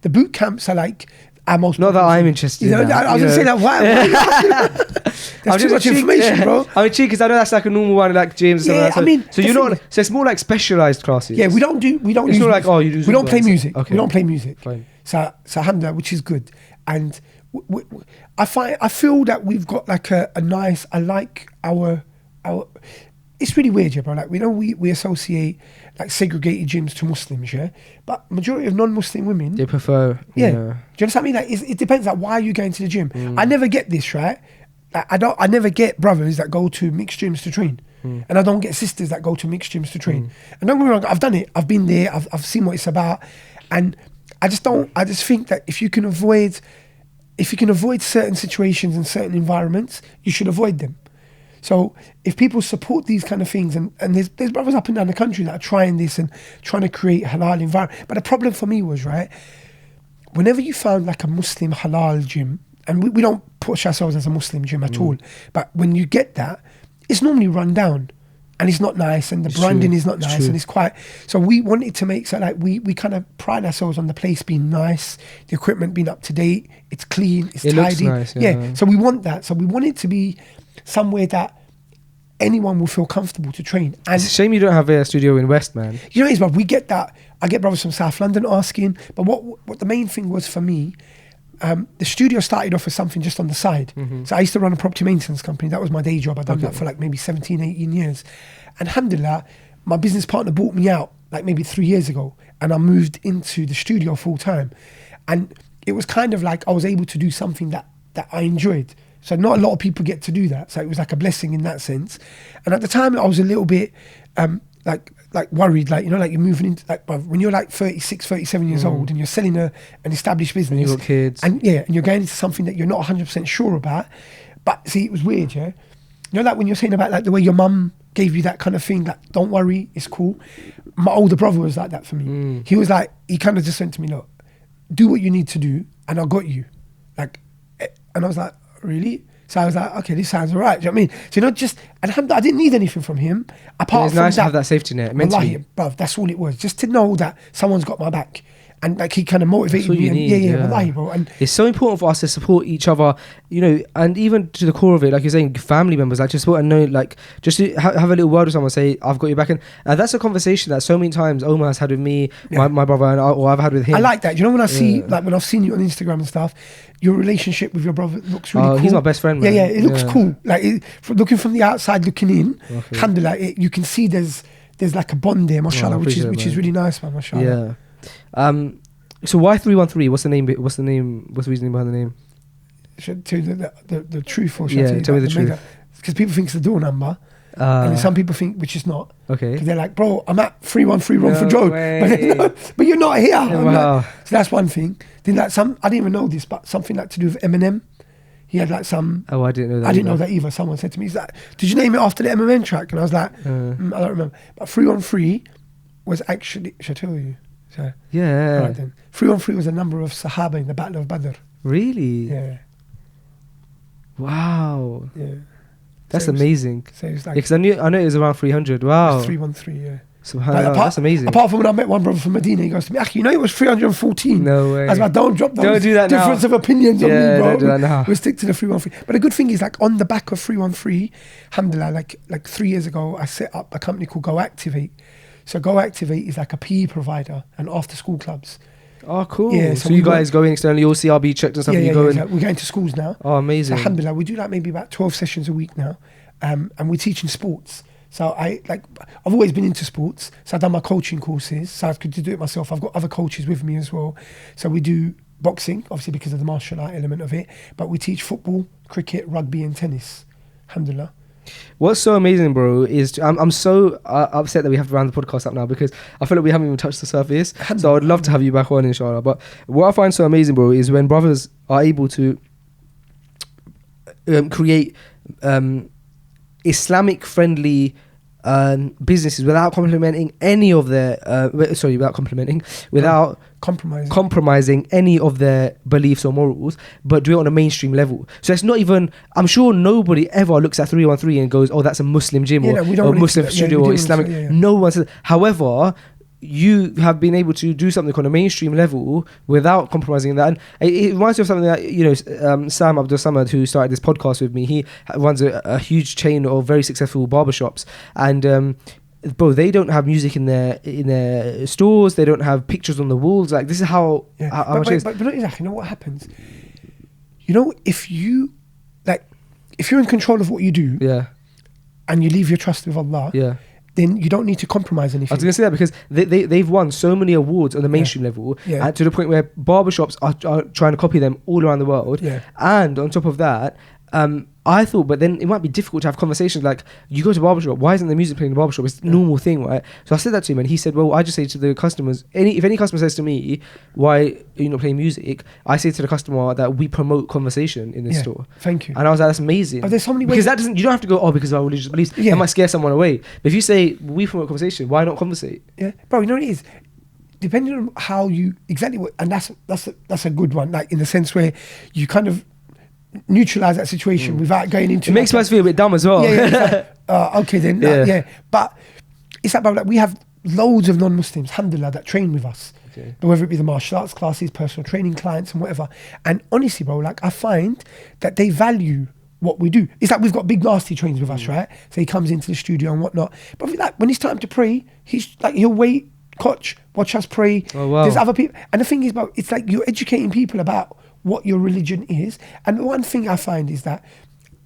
the boot camps are like our most. Not that I'm interested. You know, in that, I was going to say that. Why are you asking that? There's too much information, bro. I'm cheeky because I know that's like a normal one, like gyms. Yeah, and I mean, so you're not. So it's more like specialized classes. Yeah, we don't. It's use not like, oh, you do. We don't play music. Okay. We don't play music. Fine. So alhamdulillah, which is good. And I feel that we've got like a nice. I like our. It's really weird, yeah, bro. Like we associate like segregated gyms to Muslims, yeah. But majority of non-Muslim women, They prefer. yeah. Do you understand what I mean? Like it depends. Like why are you going to the gym? I never get this, right? Like, I never get brothers that go to mixed gyms to train, and I don't get sisters that go to mixed gyms to train. And don't get me wrong, I've done it. I've been there. I've seen what it's about, and I just don't. I just think that if you can avoid certain situations and certain environments, you should avoid them. So if people support these kind of things, and there's brothers up and down the country that are trying this and trying to create a halal environment. But the problem for me was, right, whenever you found like a Muslim halal gym, and we don't push ourselves as a Muslim gym at all, but when you get that, it's normally run down and it's not nice, and the branding is not nice, and it's quite. So we wanted to make so like we kind of pride ourselves on the place being nice, the equipment being up to date, it's clean, it's tidy. Looks nice, yeah. So we want that. So we want it to be somewhere that anyone will feel comfortable to train. And It's a shame you don't have a studio in West, man. you know what it is, but we get that. I get brothers from South London asking, but what the main thing was for me, the studio started off as something just on the side. So I used to run a property maintenance company. That was my day job. I'd done that for like maybe 17, 18 years. And alhamdulillah, my business partner bought me out like maybe 3 years ago, and I moved into the studio full time. And it was kind of like I was able to do something that I enjoyed. So not a lot of people get to do that. So it was like a blessing in that sense. And at the time I was a little bit like worried, like, you know, like you're moving into like when you're like 36, 37 years old and you're selling an established business. And you've got kids. And you're going into something that you're not 100% sure about. But see, it was weird, yeah? You know, like when you're saying about like the way your mum gave you that kind of thing, like, don't worry, it's cool. My older brother was like that for me. He was like, he kind of just went to me, look, do what you need to do and I got you. Like, and I was like, really? So I was like, okay, this sounds all right. Do you know what I mean? So, you know, just, and I didn't need anything from him. Apart It's from nice that, to have that safety net mentally. Wallahi, bruv, that's all it was. Just to know that someone's got my back. And like he kind of motivated That's what me. you And need, yeah. wallahi, bro. And It's so important for us to support each other, you know, and even to the core of it, like you're saying, family members, like just support and know, like just to have a little word with someone, say, I've got your back. And that's a conversation that so many times Omar has had with me, my brother, and or I've had with him. I like that. You know, when I see, like when I've seen you on Instagram and stuff, your relationship with your brother looks really cool. He's my best friend, man. Yeah, it looks cool. Like looking from the outside, looking in, alhamdulillah, you can see there's like a bond there, mashallah, which is really nice, man, mashallah. Yeah. So why 313? What's the name? What's the reasoning behind the name? Should I tell you the truth, or should Yeah, I tell me the truth. Because people think it's the door number, and some people think, which is not. Okay. Because they're like, bro, I'm at 313 Romford Road, way. but you're not here. I'm Wow. like, so that's one thing. Then like I didn't even know this, but something like to do with Eminem. He had like some. Oh, I didn't know that. I didn't know that either. Someone said to me, he's like, did you name it after the Eminem track? And I was like, I don't remember. But 313 was actually, should I tell you? So, Yeah. all right then. 313 was a number of Sahaba in the Battle of Badr. Really? Yeah. Wow. Yeah. That's So it was- amazing. So it was like Because I know it was around 300. Wow. 313, yeah. Subhanallah, that's amazing. Apart from when I met one brother from Medina, he goes to me, "Akhi, you know it was 314. No way. I was like, don't drop those Don't do that now. difference of opinions on me, bro. don't do that now. We'll stick to the 313. But the good thing is, like, on the back of 313, alhamdulillah, like 3 years ago, I set up a company called goactivate. So goactivate is like a PE provider and after school clubs. Oh, cool. Yeah, so so you we guys go in externally, all CRB checked and stuff, and you go in. We're going to schools now. Oh, amazing. So alhamdulillah, we do like maybe about 12 sessions a week now. And we're teaching sports. So I've always been into sports. So I've done my coaching courses. So I could do it myself. I've got other coaches with me as well. So we do boxing, obviously because of the martial art element of it. But we teach football, cricket, rugby and tennis. Alhamdulillah. what's so amazing, bro, is I'm so upset that we have to round the podcast up now because I feel like we haven't even touched the surface. So I would love to have you back on, inshallah. But what I find so amazing, bro, is when brothers are able to create Islamic friendly businesses without compromising any of their without compromising any of their beliefs or morals, but do it on a mainstream level. So it's not even, I'm sure nobody ever looks at 313 and goes, oh, that's a Muslim gym or Muslim studio or Islamic. No one says. However, you have been able to do something on a mainstream level without compromising that. And it reminds me of something that, you know, Sam Abdul Samad, who started this podcast with me, he runs a huge chain of very successful barbershops. And bro, they don't have music in their stores. They don't have pictures on the walls. Like, this is how much it is. But exactly, you know what happens? You know, if you're in control of what you do, and you leave your trust with Allah, then you don't need to compromise anything. I was going to say that because they've won so many awards on the mainstream level, and to the point where barbershops are trying to copy them all around the world. And on top of that, I thought, but then it might be difficult to have conversations like, you go to a barbershop, why isn't the music playing in the barbershop? It's a normal thing, right? So I said that to him, and he said, well, I just say to the customers, if any customer says to me, why are you not playing music? I say to the customer that we promote conversation in this store. Thank you. And I was like, that's amazing. But there's so many ways. Because that doesn't, you don't have to go, oh, because of our religious beliefs. That might scare someone away. But if you say, we promote conversation, why not conversate? Yeah. Bro, you know what it is? Depending on how you, exactly what, and that's a good one, like in the sense where you kind of neutralize that situation without going into it. Makes us feel a bit dumb as well. Okay then. But it's like we have loads of non-Muslims, alhamdulillah, that train with us, but whether it be the martial arts classes, personal training clients and whatever. And honestly, bro, like I find that they value what we do. It's like we've got Big Nasty trains with us, right? So he comes into the studio and whatnot, but like when it's time to pray, he's like, he'll wait, watch us pray. Oh, wow. There's other people, and the thing is, bro, it's like you're educating people about what your religion is. And the one thing I find is that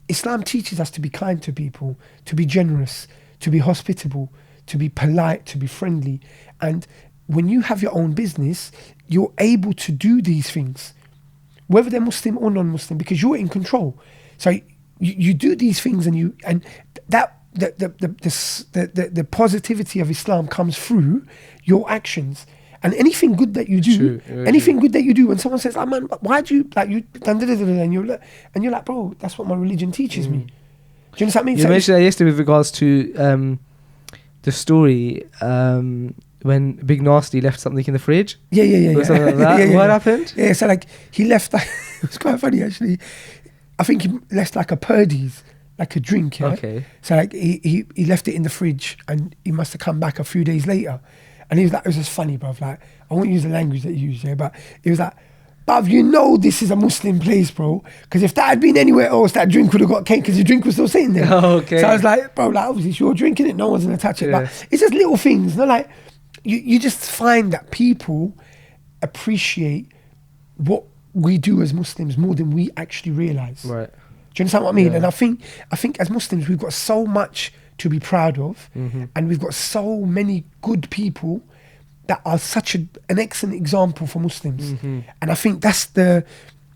Islam teaches us to be kind to people, to be generous, to be hospitable, to be polite, to be friendly. And when you have your own business, you're able to do these things, whether they're Muslim or non-Muslim, because you're in control. So you do these things, and that the positivity of Islam comes through your actions. And anything good that you do, good that you do, when someone says, "Oh man, why do you like you?" and you're like, "Bro, that's what my religion teaches me." Do you understand what I mean? You mentioned that yesterday with regards to the story when Big Nasty left something in the fridge. Yeah. Something like that. What happened? Yeah, so like he left. It was quite funny actually. I think he left like a Purdy's, like a drink. Yeah? Okay. So like he left it in the fridge, and he must have come back a few days later. And he was like, it was just funny, bruv. Like, I won't use the language that you use, but it was like, bruv, you know this is a Muslim place, bro. Because if that had been anywhere else, that drink would have got cake because the drink was still sitting there. Okay. So I was like, bro, like, obviously, if you're drinking it, no one's going to touch it. But it's just little things. You know, like, you just find that people appreciate what we do as Muslims more than we actually realise. Right. Do you understand what I mean? And I think as Muslims, we've got so much to be proud of, and we've got so many good people that are such an excellent example for Muslims. And I think that's the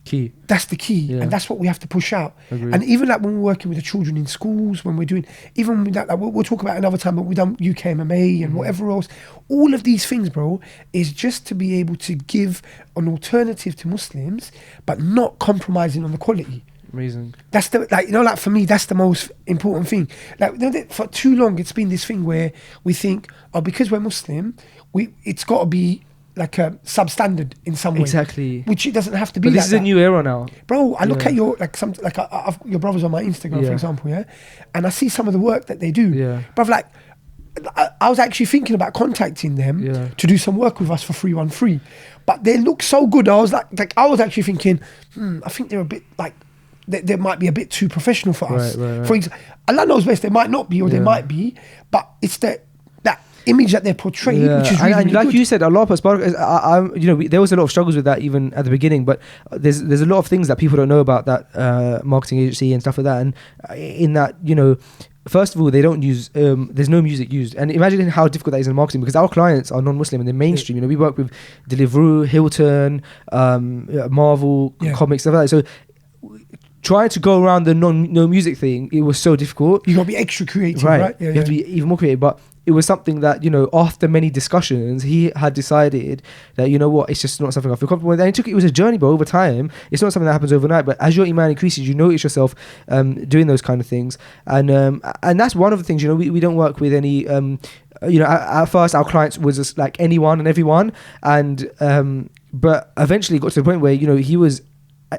key. And that's what we have to push out. Agreed. And even like when we're working with the children in schools, when we're doing, even with that, like we'll talk about another time, but we've done UKMMA and whatever else. All of these things, bro, is just to be able to give an alternative to Muslims, but not compromising on the quality. Amazing. That's for me, that's the most important thing. Like, for too long, it's been this thing where we think, oh, because we're Muslim, it's got to be like a substandard in some way. Exactly. Which it doesn't have to be. But this is a new era now, bro. I look at your I've your brothers on my Instagram, for example, and I see some of the work that they do. Bruv, like, I was actually thinking about contacting them to do some work with us for 313, but they look so good. I was like I was actually thinking, I think they're a bit like. They might be a bit too professional for us. Right. For example, Allah knows best, they might not be, or they might be, but it's that image that they're portraying, which is really like good. you said, Allah, there was a lot of struggles with that even at the beginning, but there's a lot of things that people don't know about that marketing agency and stuff like that. And in that, first of all, they don't use, there's no music used. And imagine how difficult that is in marketing, because our clients are non-Muslim and they're mainstream. We work with Deliveroo, Hilton, Marvel, comics, stuff like that. So trying to go around the no music thing, it was so difficult. You got to be extra creative, right? You have to be even more creative. But it was something that, you know, after many discussions, he had decided that, you know what, it's just not something I feel comfortable with. And it was a journey, but over time, it's not something that happens overnight. But as your iman increases, you notice yourself doing those kind of things. And that's one of the things, you know, we don't work with any, you know, at first our clients was just like anyone and everyone. And, but eventually it got to the point where, you know, he was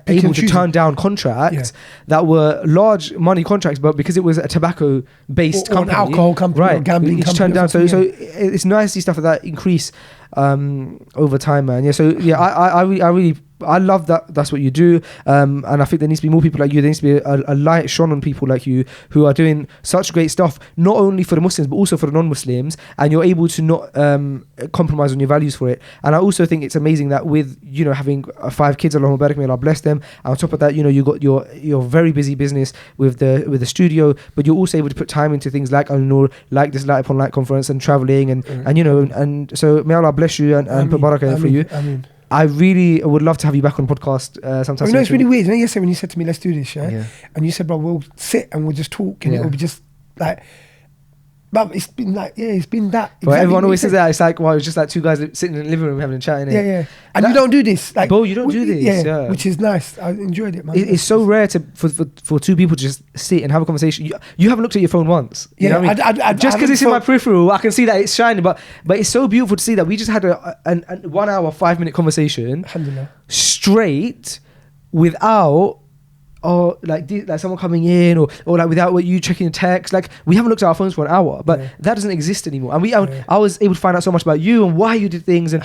able to turn down contracts that were large money contracts, but because it was a tobacco based company, an alcohol company, right, or gambling it's company, turned down. So it's nice to see stuff like that increase over time, man. I love that. That's what you do, and I think there needs to be more people like you. There needs to be a light shone on people like you who are doing such great stuff, not only for the Muslims but also for the non-Muslims. And you're able to not compromise on your values for it. And I also think it's amazing that with, you know, having 5 kids, Allah barak, may Allah bless them. And on top of that, you know, you got your very busy business with the studio, but you're also able to put time into things like Noor, like this Light Upon Light conference, and traveling, and you know, and so may Allah bless you and put barakah for you. I really would love to have you back on the podcast sometime. You know, it's really weird. You know, yesterday when you said to me, let's do this, and you said, bro, we'll sit and we'll just talk, and it'll be just like, but it's been like, it's been that. But everyone always says that. It's like, well, it's just like 2 guys sitting in the living room having a chat, innit? And you don't do this. Like, bro, you don't do this. Which is nice. I enjoyed it, man. It's so rare for 2 people to just sit and have a conversation. You haven't looked at your phone once. You know what I mean? Just because it's in my peripheral, I can see that it's shining. But it's so beautiful to see that we just had a 1 hour, 5-minute conversation straight without like someone coming in or like without you checking the text. Like, we haven't looked at our phones for an hour, but that doesn't exist anymore. And I was able to find out so much about you and why you did things, and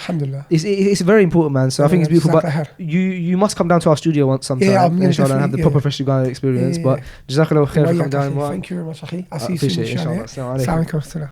it's very important, man. So I think it's beautiful. But you must come down to our studio once sometime, inshallah, and have the proper freshly grounded experience. But jazakallah khair for coming down. Thank you very much, akhi. I'll see you soon, inshallah. Assalamu alaikum.